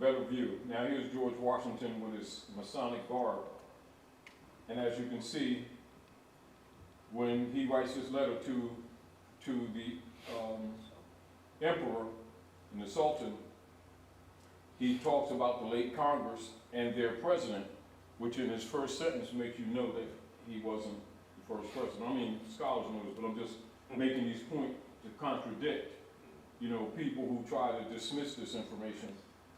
better view. Now here's George Washington with his Masonic garb. And as you can see, when he writes this letter to the Emperor and the Sultan, he talks about the late Congress and their president, which in his first sentence makes you know that he wasn't the first president. I mean, scholars know this, but I'm just making these points to contradict, you know, people who try to dismiss this information.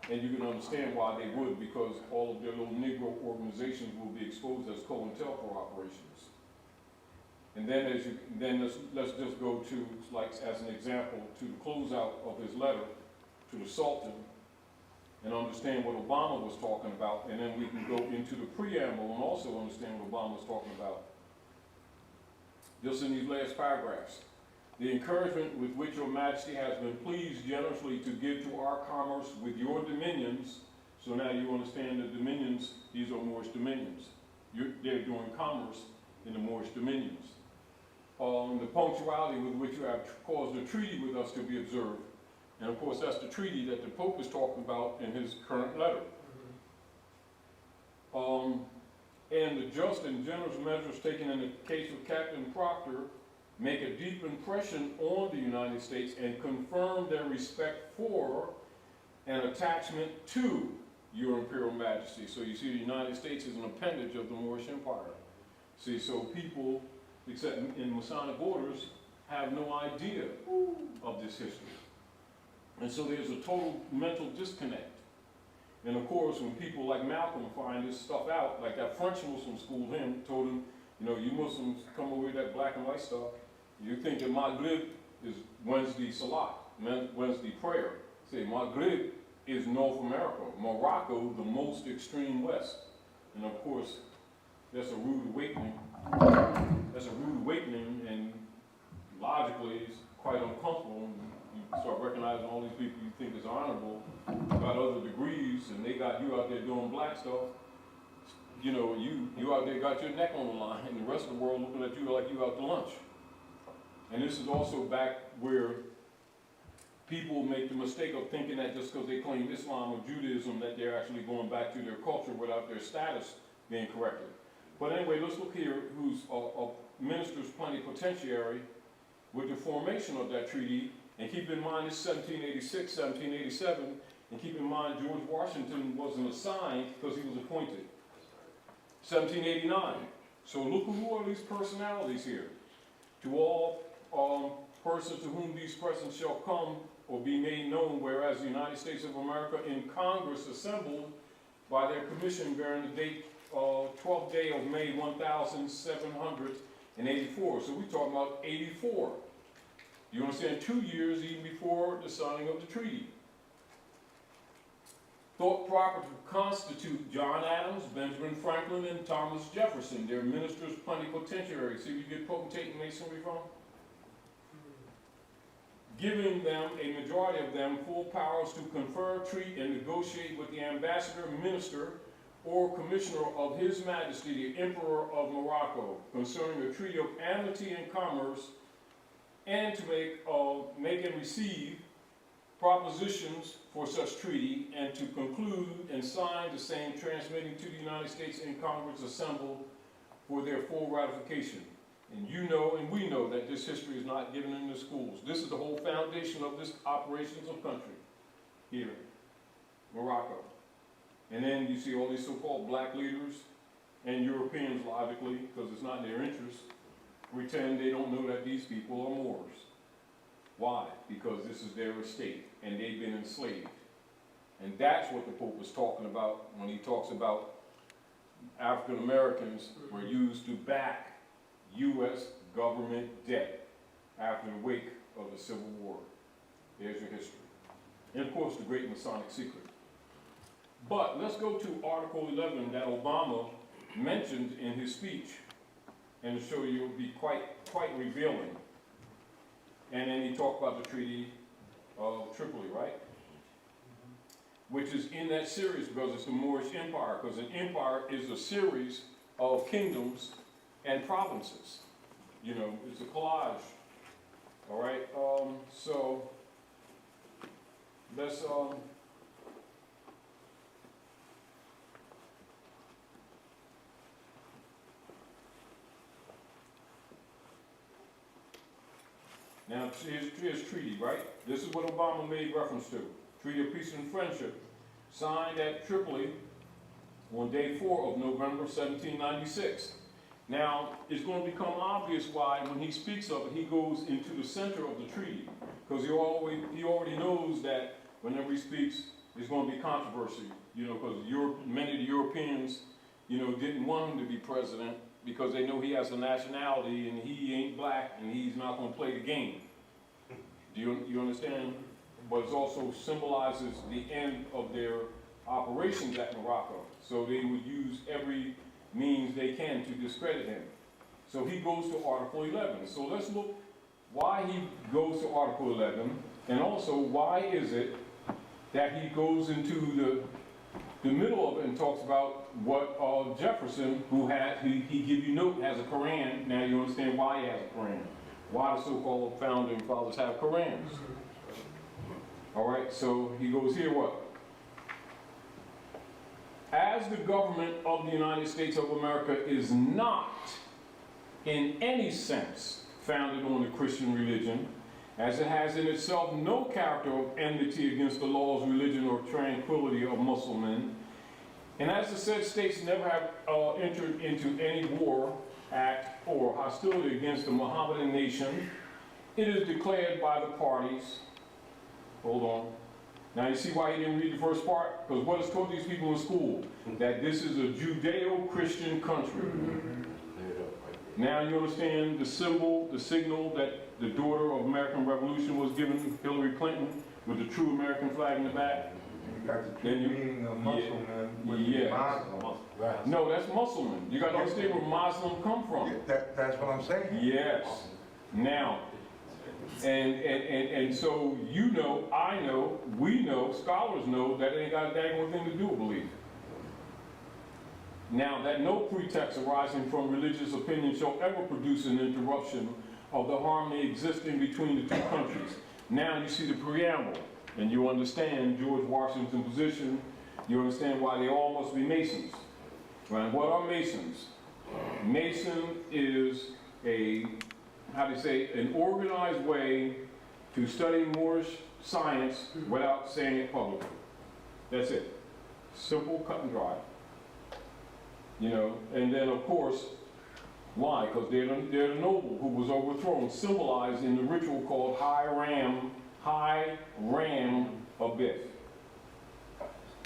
And you can understand why they would, because all of their little Negro organizations will be exposed as COINTELPRO operations. And then let's just go to, like as an example, to the closeout of his letter to the Sultan, and understand what Obama was talking about, and then we can go into the preamble and also understand what Obama was talking about. Just in these last paragraphs. The encouragement with which your majesty has been pleased generously to give to our commerce with your dominions, so now you understand the dominions, these are Moorish dominions. They're doing commerce in the Moorish dominions. The punctuality with which you have caused a treaty with us to be observed. And of course, that's the treaty that the Pope is talking about in his current letter. And the just and generous measures taken in the case of Captain Proctor make a deep impression on the United States and confirm their respect for and attachment to your Imperial Majesty. So you see, the United States is an appendage of the Moorish Empire. See, so people, except in Masonic orders, have no idea of this history. And so there's a total mental disconnect. And of course, when people like Malcolm find this stuff out, like that French Muslim school him, told him, you know, you Muslims come over with that black and white stuff, you think that Maghrib is Wednesday Salat, Wednesday prayer. Say Maghrib is North America, Morocco, the most extreme West. And of course, that's a rude awakening. That's a rude awakening, and logically, it's quite uncomfortable. You start recognizing all these people you think is honorable, got other degrees, and they got you out there doing black stuff. You know, you out there got your neck on the line, and the rest of the world looking at you like you out to lunch. And this is also back where people make the mistake of thinking that just because they claim Islam or Judaism that they're actually going back to their culture without their status being corrected. But anyway, let's look here who's a minister's plenipotentiary with the formation of that treaty. And keep in mind it's 1786, 1787, and keep in mind George Washington wasn't assigned because he was appointed. 1789. So look who are these personalities here. To all persons to whom these presents shall come or be made known, whereas the United States of America in Congress assembled by their commission bearing the date 12th day of May 1784. So we're talking about 84. You understand, 2 years even before the signing of the treaty. Thought proper to constitute John Adams, Benjamin Franklin, and Thomas Jefferson, their ministers plenipotentiary. See where you get potentate and masonry from? Giving them, a majority of them, full powers to confer, treat, and negotiate with the ambassador, minister, or commissioner of His Majesty, the Emperor of Morocco, concerning a treaty of amity and commerce, and to make and receive propositions for such treaty, and to conclude and sign the same, transmitting to the United States in Congress assembled for their full ratification. And you know, and we know, that this history is not given in the schools. This is the whole foundation of this operations of country here, Morocco. And then you see all these so-called black leaders and Europeans, logically, because it's not in their interest, pretend they don't know that these people are Moors. Why? Because this is their estate, and they've been enslaved. And that's what the Pope was talking about when he talks about African Americans were used to back U.S. government debt after the wake of the Civil War. There's your history. And of course, the great Masonic secret. But let's go to Article 11 that Obama mentioned in his speech, and to show you it will be quite revealing. And then he talked about the Treaty of Tripoli, right? Which is in that series because it's the Moorish Empire, because an empire is a series of kingdoms and provinces. You know, it's a collage. All right, so let's now here's treaty, right? This is what Obama made reference to. Treaty of Peace and Friendship, signed at Tripoli on day 4 of November 1796. Now, it's going to become obvious why, when he speaks of it, he goes into the center of the treaty. Because he already knows that whenever he speaks, there's going to be controversy. You know, because many of the Europeans, you know, didn't want him to be president because they know he has a nationality and he ain't black and he's not going to play the game. Do you understand? But it also symbolizes the end of their operations at Morocco. So they would use every means they can to discredit him. So he goes to Article 11. So let's look why he goes to Article 11, and also why is it that he goes into the middle of it and talks about what Jefferson, who he give you note, has a Quran. Now you understand why he has a Quran. Why the so-called founding fathers have Qurans. All right, so he goes here what? As the government of the United States of America is not in any sense founded on the Christian religion, as it has in itself no character of enmity against the laws, religion, or tranquility of Muslim men, and as the said states never have entered into any war, act, or hostility against the Mohammedan nation, it is declared by the parties hold on. Now you see why he didn't read the first part? Because what is taught these people in school? That this is a Judeo-Christian country. Now you understand the symbol, the signal that the daughter of American Revolution was given Hillary Clinton with the true American flag in the back? You got the true meaning of Muslim with Muslim. No, that's Muslim. You got to understand where Muslim come from. That's what I'm saying. Yes. Now, and so you know, I know, we know, scholars know that it ain't got a daggone thing to do with belief. Now, that no pretext arising from religious opinion shall ever produce an interruption of the harmony existing between the two countries. Now you see the preamble, and you understand George Washington's position. You understand why they all must be Masons. Right? What are Masons? Mason is an organized way to study Moorish science without saying it publicly. That's it. Simple, cut and dry. You know, and then of course, why? Because they're the noble who was overthrown, symbolized in the ritual called High Ram of Bith.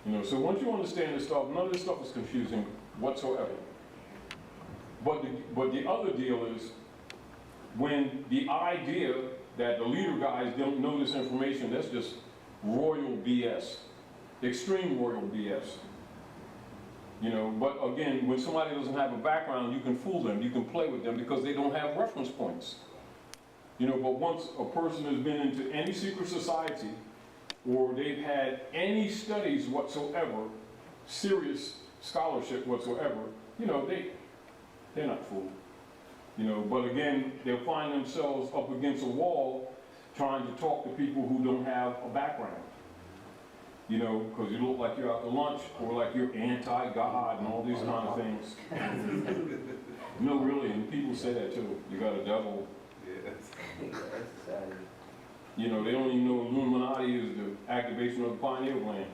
You know, so once you understand this stuff, none of this stuff is confusing whatsoever. But the other deal is, when the idea that the leader guys don't know this information, that's just royal BS, extreme royal BS. You know, but again, when somebody doesn't have a background, you can fool them, you can play with them because they don't have reference points. You know, but once a person has been into any secret society or they've had any studies whatsoever, serious scholarship whatsoever, you know, they're not fooled. You know, but again, they'll find themselves up against a wall trying to talk to people who don't have a background. You know, because you look like you're out to lunch, or like you're anti-God and all these kind of things. No, really, and people say that too. You got a devil. You know, they don't even know Illuminati is the activation of the pineal gland.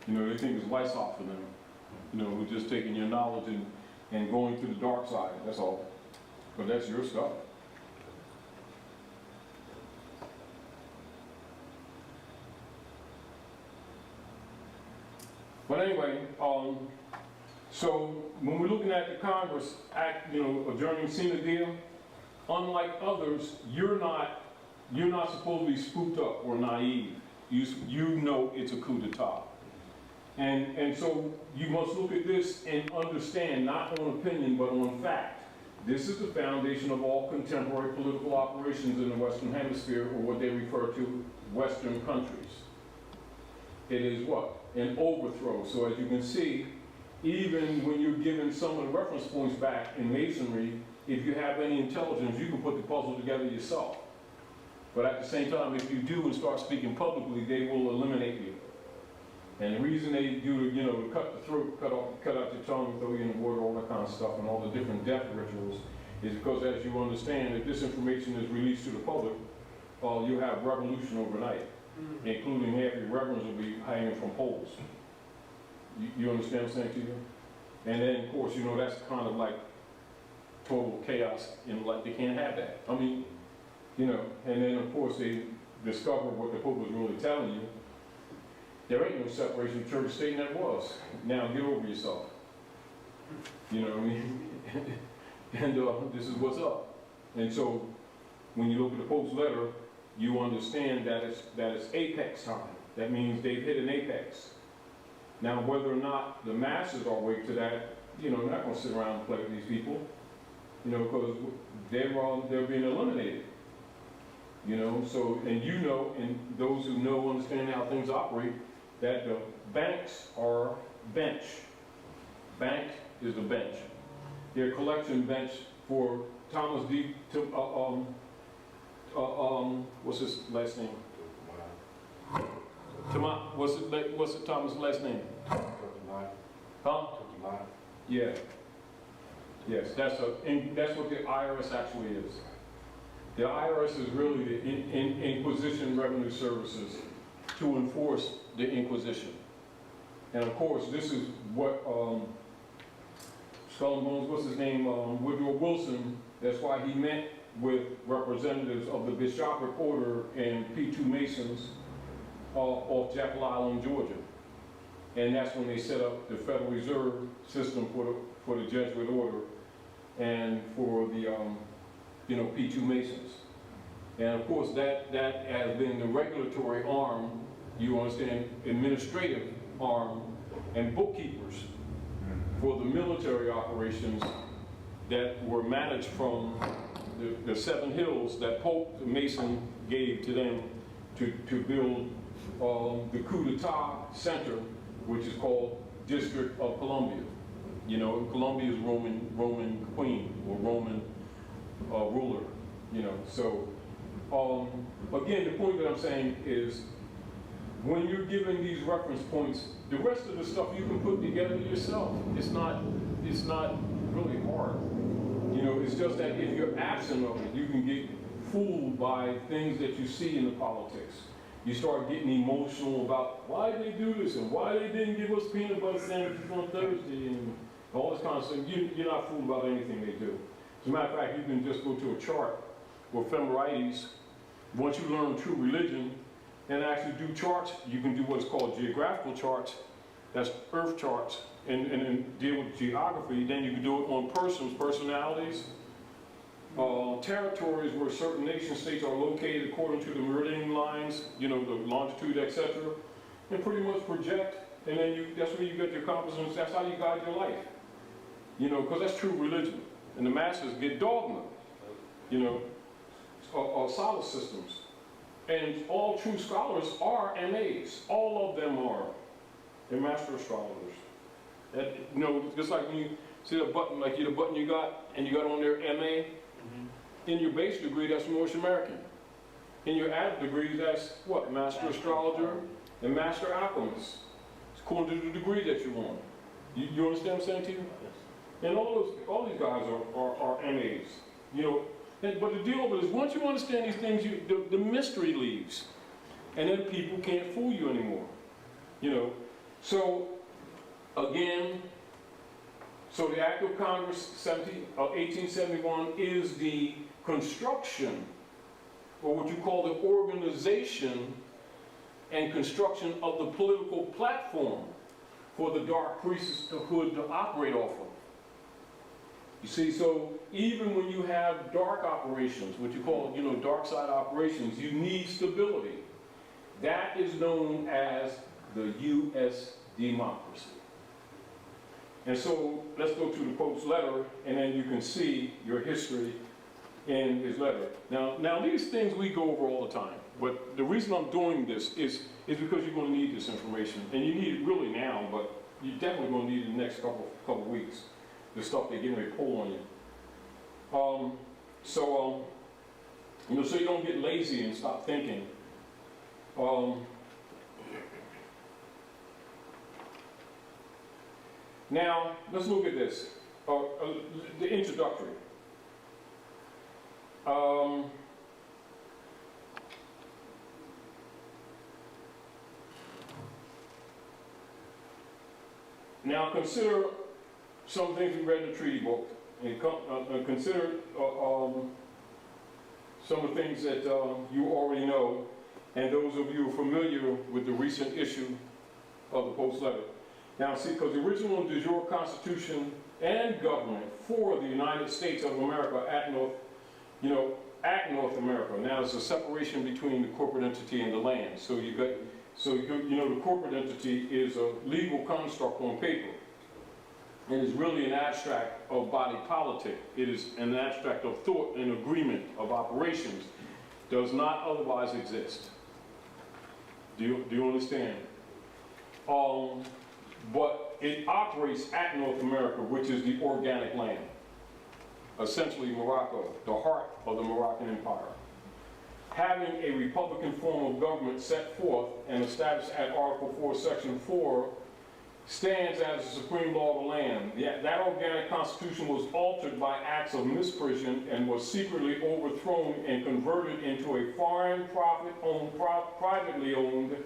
You know, they think it's lights off for them. You know, we're just taking your knowledge and going to the dark side, that's all. But that's your stuff. But anyway, so when we're looking at the Congress Act, you know, adjourning sine die, unlike others, you're not supposed to be spooked up or naive. You know it's a coup d'etat. And so you must look at this and understand, not on opinion, but on fact. This is the foundation of all contemporary political operations in the Western Hemisphere, or what they refer to Western countries. It is what? An overthrow. So as you can see, even when you're given some of the reference points back in Masonry, if you have any intelligence, you can put the puzzle together yourself. But at the same time, if you do and start speaking publicly, they will eliminate you. And the reason they do, you know, cut the throat, cut out your tongue, throw you in the water, all that kind of stuff, and all the different death rituals, is because, as you understand, if this information is released to the public, you have revolution overnight, including half your reverends will be hanging from poles. You understand what I'm saying to you? And then, of course, you know, that's kind of like total chaos, and like they can't have that. I mean, you know, and then, of course, they discover what the Pope was really telling you. There ain't no separation of church and state, and that was. Now get over yourself. You know what I mean? And this is what's up. And so when you look at the Pope's letter, you understand that it's apex time. That means they've hit an apex. Now whether or not the masses are awake to that, you know, not going to sit around and play with these people. You know, because they're being eliminated. You know, so, and you know, and those who know, understand how things operate, that the banks are bench. Bank is the bench. Their collection bench for Thomas D. What's his last name? What's Thomas' last name? Huh? Yeah. Yes, that's what the IRS actually is. The IRS is really the Inquisition Revenue Services to enforce the Inquisition. And of course, this is what Skull and Bones, what's his name, Woodrow Wilson, that's why he met with representatives of the Bishopric Order and P2 Masons off Jekyll Island, Georgia. And that's when they set up the Federal Reserve System for the Jesuit Order and for the P2 Masons. And of course, that has been the regulatory arm, you understand, administrative arm, and bookkeepers for the military operations that were managed from the 7 hills that Pope Mason gave to them to build the coup d'etat center, which is called District of Columbia. You know, Columbia's Roman queen or Roman ruler. You know, so again, the point that I'm saying is, when you're given these reference points, the rest of the stuff you can put together yourself. It's not really hard. You know, it's just that if you're absent of it, you can get fooled by things that you see in the politics. You start getting emotional about why they do this and why they didn't give us peanut butter sandwiches on Thursday and all this kind of stuff. You're not fooled about anything they do. As a matter of fact, you can just go to a chart with ephemerides. Once you learn true religion and actually do charts, you can do what's called geographical charts. That's earth charts, and deal with geography. Then you can do it on persons, personalities, territories where certain nation states are located according to the meridian lines, you know, the longitude, etc. And pretty much project, and then that's where you get your compass, and that's how you guide your life. You know, because that's true religion. And the masses get dogma, you know, solar systems. And all true scholars are MAs. All of them are. They're master astrologers. That, you know, just like when you see the button, like the button you got, and you got on there MA, in your base degree, that's Moorish American. In your added degree, that's what? Master astrologer and master alchemist. It's according to the degree that you want. You understand what I'm saying to you? And all these guys are MAs. You know, but the deal with it is, once you understand these things, the mystery leaves. And then people can't fool you anymore. You know, so again, so the Act of Congress 1871 is the construction, or what you call the organization and construction of the political platform for the dark priesthood to operate off of. You see, so even when you have dark operations, what you call, you know, dark side operations, you need stability. That is known as the U.S. democracy. And so let's go to the Pope's letter, and then you can see your history in his letter. Now these things we go over all the time, but the reason I'm doing this is because you're going to need this information, and you need it really now, but you're definitely going to need it in the next couple weeks. The stuff they're getting ready to pull on you. You know, so you don't get lazy and stop thinking. Now, let's look at this. The introductory. Now consider some things we read in the treaty book, and consider some of the things that you already know, and those of you familiar with the recent issue of the Pope's letter. Now see, because the original de jure Constitution and government for the United States of America at North America. Now there's a separation between the corporate entity and the land. So you know, the corporate entity is a legal construct on paper. It is really an abstract of body politic. It is an abstract of thought and agreement of operations. Does not otherwise exist. Do you understand? But it operates at North America, which is the organic land. Essentially Morocco, the heart of the Moroccan Empire. Having a republican form of government set forth and established at Article 4, Section 4, stands as the supreme law of the land. That organic constitution was altered by acts of misprision and was secretly overthrown and converted into a foreign, privately owned,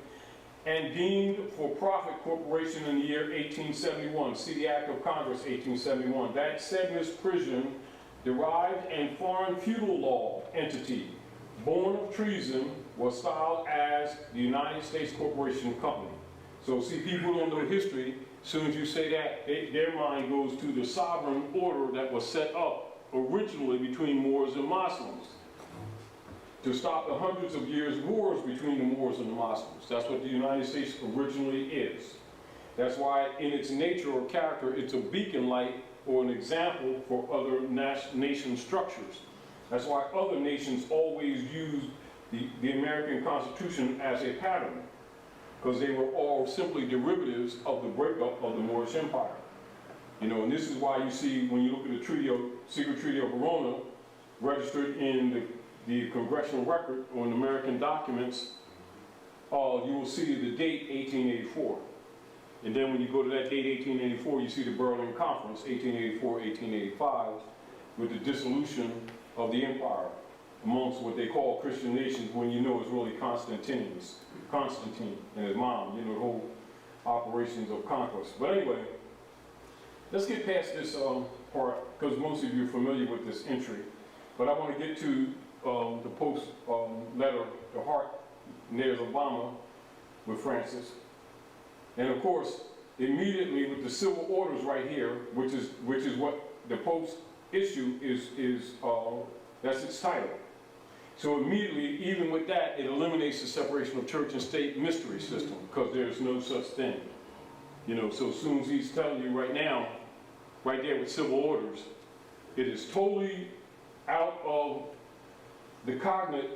and deemed for-profit corporation in the year 1871. See the Act of Congress, 1871. That said misprision derived and foreign feudal law entity, born of treason, was styled as the United States Corporation Company. So see, people don't know history. As soon as you say that, their mind goes to the sovereign order that was set up originally between Moors and Muslims to stop the hundreds of years wars between the Moors and the Muslims. That's what the United States originally is. That's why in its nature or character, it's a beacon light or an example for other nation structures. That's why other nations always use the American Constitution as a pattern, because they were all simply derivatives of the breakup of the Moorish Empire. You know, and this is why you see, when you look at the Secret Treaty of Verona, registered in the Congressional Record or in American documents, you will see the date 1884. And then when you go to that date 1884, you see the Berlin Conference, 1884-1885, with the dissolution of the empire amongst what they call Christian nations, when you know it's really Constantine and his mom, you know, the whole operations of conquest. But anyway, let's get past this part, because most of you are familiar with this entry. But I want to get to the post letter, the heart, and there's Obama with Francis. And of course, immediately with the civil orders right here, which is what the Pope's issue is, that's its title. So immediately, even with that, it eliminates the separation of church and state mystery system, because there's no such thing. You know, so as soon as he's telling you right now, right there with civil orders, it is totally out of the cognitive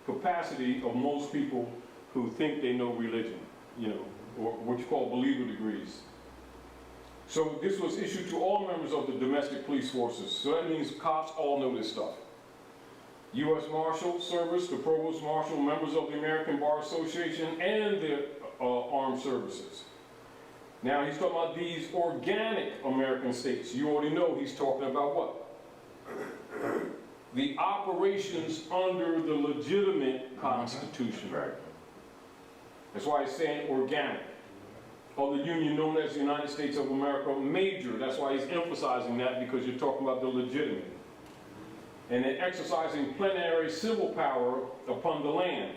capacity of most people who think they know religion, you know, or what you call believer degrees. So this was issued to all members of the domestic police forces. So that means cops all know this stuff. U.S. Marshal Service, the Provost Marshal, members of the American Bar Association, and the armed services. Now he's talking about these organic American states. You already know he's talking about what? The operations under the legitimate Constitution. That's why he's saying organic. Of the union known as the United States of America, major. That's why he's emphasizing that, because you're talking about the legitimate. And then exercising plenary civil power upon the land.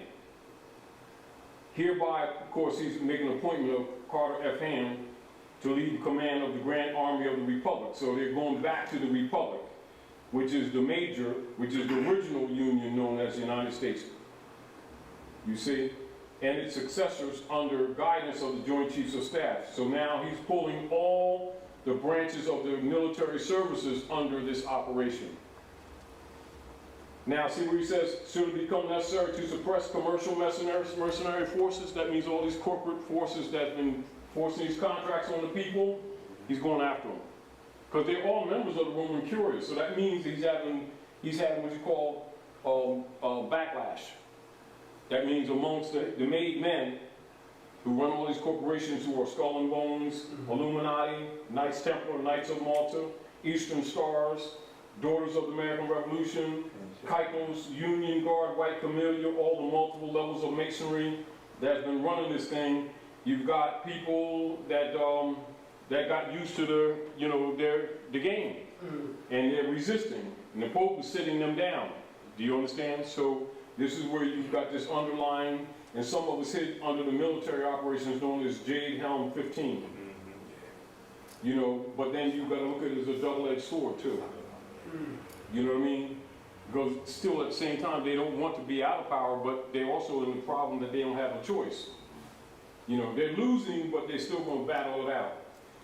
Hereby, of course, he's making an appointment of Carter F. Ham to lead command of the Grand Army of the Republic. So they're going back to the Republic, which is the major, which is the original union known as the United States. You see? And its successors under guidance of the Joint Chiefs of Staff. So now he's pulling all the branches of the military services under this operation. Now, see where he says, should it become necessary to suppress commercial mercenary forces? That means all these corporate forces that have been forcing these contracts on the people, he's going after them. Because they're all members of the Roman Curia, so that means he's having what you call backlash. That means amongst the made men who run all these corporations who are Skull and Bones, Illuminati, Knights Templar, Knights of Malta, Eastern Stars, Daughters of the American Revolution, Kykos, Union Guard, White Camellia, all the multiple levels of masonry that's been running this thing. You've got people that got used to the game, and they're resisting, and the Pope is sitting them down. Do you understand? So this is where you've got this underlying, and some of us hit under the military operations known as Jade Helm 15. You know, but then you've got to look at it as a double-edged sword too. You know what I mean? Because still at the same time, they don't want to be out of power, but they're also in the problem that they don't have a choice. You know, they're losing, but they're still going to battle it out.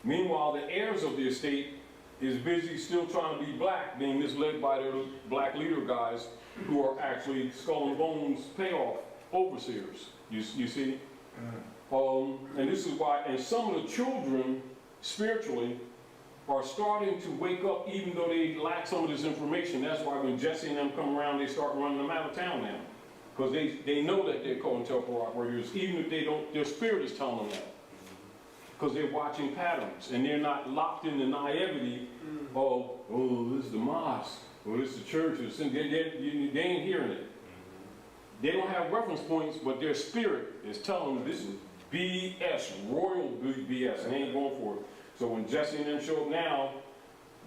Meanwhile, the heirs of the estate is busy still trying to be black, being misled by their black leader guys who are actually Skull and Bones payoff overseers, you see? And this is why, and some of the children, spiritually, are starting to wake up even though they lack some of this information. That's why when Jesse and them come around, they start running them out of town now. Because they know that they're COINTELPRO operators, even if they don't, their spirit is telling them that. Because they're watching patterns, and they're not locked in the naivety of, oh, this is the mosque, or this is the church, or they ain't hearing it. They don't have reference points, but their spirit is telling them BS, royal BS, and they ain't going for it. So when Jesse and them show up now,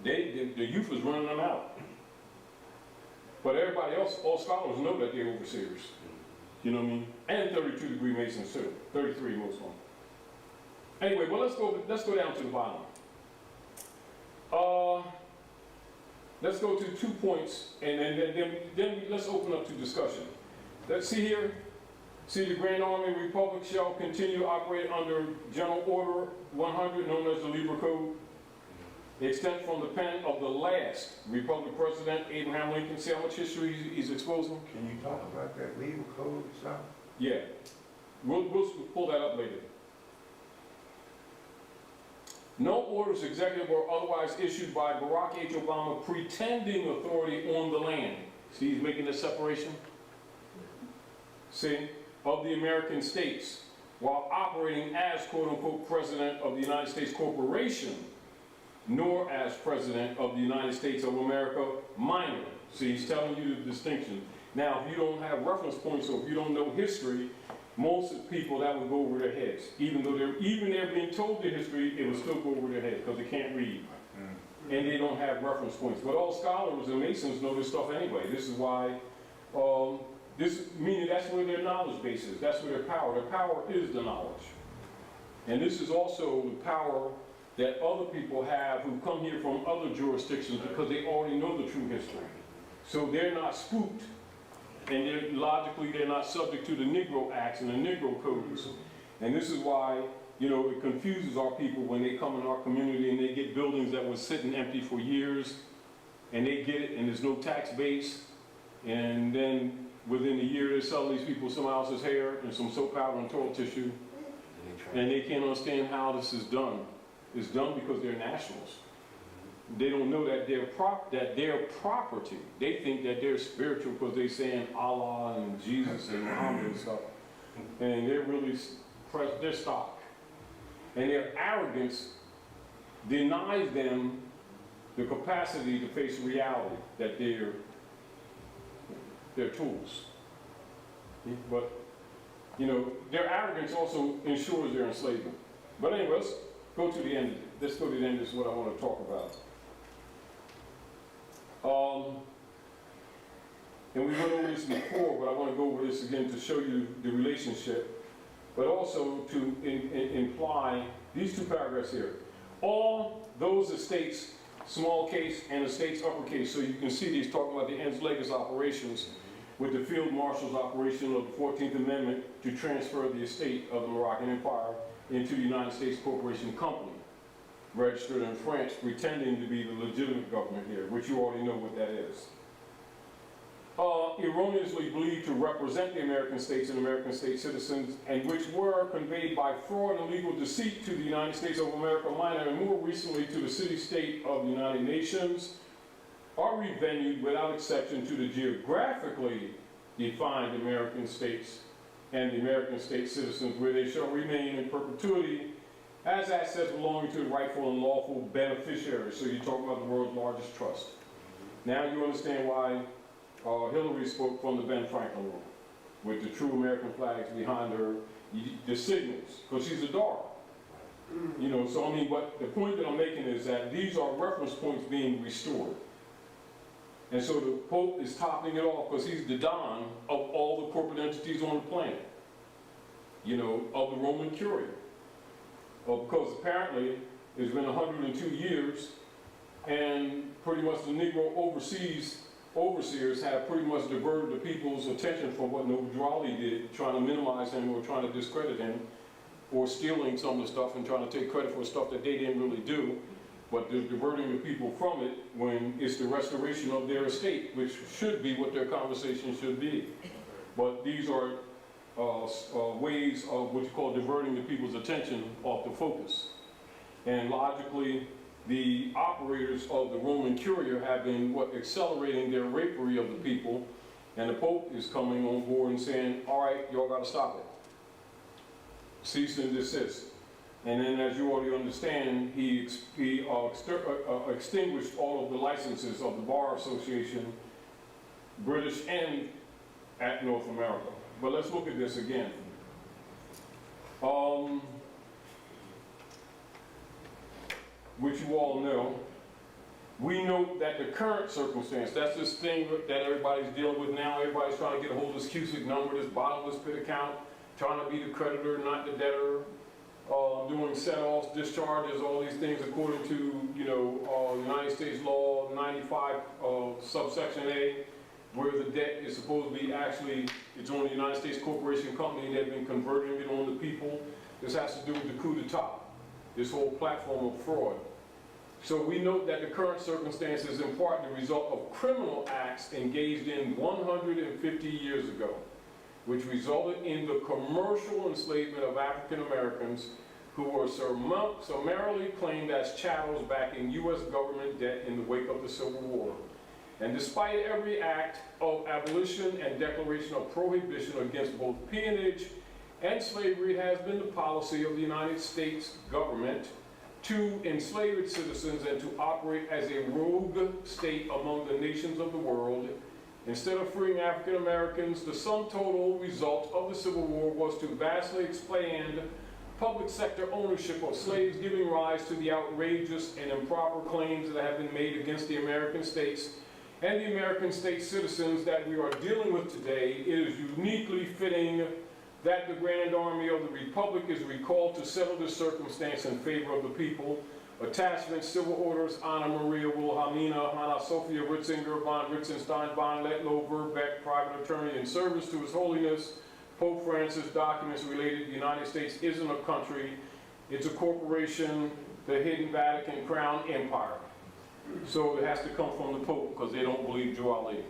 the youth is running them out. But everybody else, all scholars know that they're overseers. You know what I mean? And 32-degree Masons too, 33 most of them. Anyway, well, let's go down to the bottom. Let's go to 2 points, and then let's open up to discussion. Let's see here. See, the Grand Army Republic shall continue to operate under General Order 100, known as the Libra Code. The extent from the pen of the last Republic President, Abraham Lincoln. See how much history he's exposing? Can you talk about that legal code or something? Yeah. We'll pull that up later. No orders, executive or otherwise, issued by Barack H. Obama pretending authority on the land. See, he's making the separation. See, of the American states, while operating as quote-unquote President of the United States Corporation, nor as President of the United States of America, minor. See, he's telling you the distinction. Now, if you don't have reference points or if you don't know history, most people, that would go over their heads. Even though they're being told the history, it will still go over their heads because they can't read. And they don't have reference points. But all scholars and Masons know this stuff anyway. This is why, meaning that's where their knowledge base is. That's where their power is the knowledge. And this is also the power that other people have who come here from other jurisdictions because they already know the true history. So they're not spooked. And they're not subject to the Negro Acts and the Negro Codes. And this is why, you know, it confuses our people when they come in our community and they get buildings that were sitting empty for years, and they get it and there's no tax base, and then within a year they're selling these people someone else's hair and some soap powder and toilet tissue, and they can't understand how this is done. It's done because they're nationals. They don't know that they're property. They think that they're spiritual because they're saying Allah and Jesus and Muhammad and stuff. And they're really, they're stock. And their arrogance denies them the capacity to face reality, that they're tools. But, you know, their arrogance also ensures their enslavement. But anyway, let's go to the end. Let's go to the end. This is what I want to talk about. And we went over this before, but I want to go over this again to show you the relationship, but also to imply these 2 paragraphs here. All those estates, small case, and estates uppercase, so you can see these talking about the ens legis operations with the field marshal's operation of the 14th Amendment to transfer the estate of the Moroccan Empire into the United States Corporation Company, registered in France, pretending to be the legitimate government here, which you already know what that is. Erroneously believed to represent the American states and American state citizens, and which were conveyed by fraud and legal deceit to the United States of America minor, and more recently to the city-state of the United Nations, are revenued without exception to the geographically defined American states and the American state citizens, where they shall remain in perpetuity as assets belonging to the rightful and lawful beneficiaries. So you're talking about the world's largest trust. Now you understand why Hillary spoke from the Ben Franklin room, with the true American flags behind her, the signals, because she's a dog. You know, so I mean, but the point that I'm making is that these are reference points being restored. And so the Pope is topping it off because he's the Don of all the corporate entities on the planet. You know, of the Roman Curia. Because apparently it's been 102 years and pretty much the Negro overseers have pretty much diverted the people's attention from what Noble Drawley did, trying to minimize him or trying to discredit him, or stealing some of the stuff and trying to take credit for stuff that they didn't really do, but they're diverting the people from it when it's the restoration of their estate, which should be what their conversation should be. But these are ways of what you call diverting the people's attention off the focus. And logically, the operators of the Roman Curia have been accelerating their rapery of the people, and the Pope is coming on board and saying, all right, y'all got to stop it. Cease and desist. And then, as you already understand, he extinguished all of the licenses of the Bar Association, British and at North America. But let's look at this again. which you all know. We note that the current circumstance, that's this thing that everybody's dealing with now. Everybody's trying to get a hold of this Cusick number, this bottomless pit account, trying to be the creditor, not the debtor, doing set-offs, discharges, all these things according to, United States Law 95, subsection A, where the debt is supposed to be actually, it's on the United States corporation company, they've been converting it on the people. This has to do with the coup d'etat, this whole platform of fraud. So we note that the current circumstance is in part the result of criminal acts engaged in 150 years ago, which resulted in the commercial enslavement of African Americans who were summarily claimed as chattels back in U.S. government debt in the wake of the Civil War. And despite every act of abolition and declaration of prohibition against both peonage and slavery, it has been the policy of the United States government to enslave its citizens and to operate as a rogue state among the nations of the world. Instead of freeing African Americans, the sum total result of the Civil War was to vastly expand public sector ownership of slaves, giving rise to the outrageous and improper claims that have been made against the American states and the American state citizens that we are dealing with today. It is uniquely fitting that the Grand Army of the Republic is recalled to settle this circumstance in favor of the people. Attachment, Civil Orders, Anna Maria Wilhelmina, Hanna Sophia Ritzinger, von Ritzenstein, von Letlow, Verbeck, Private Attorney in service to His Holiness, Pope Francis. Documents related. The United States isn't a country, it's a corporation, the hidden Vatican Crown Empire. So it has to come from the Pope because they don't believe duality.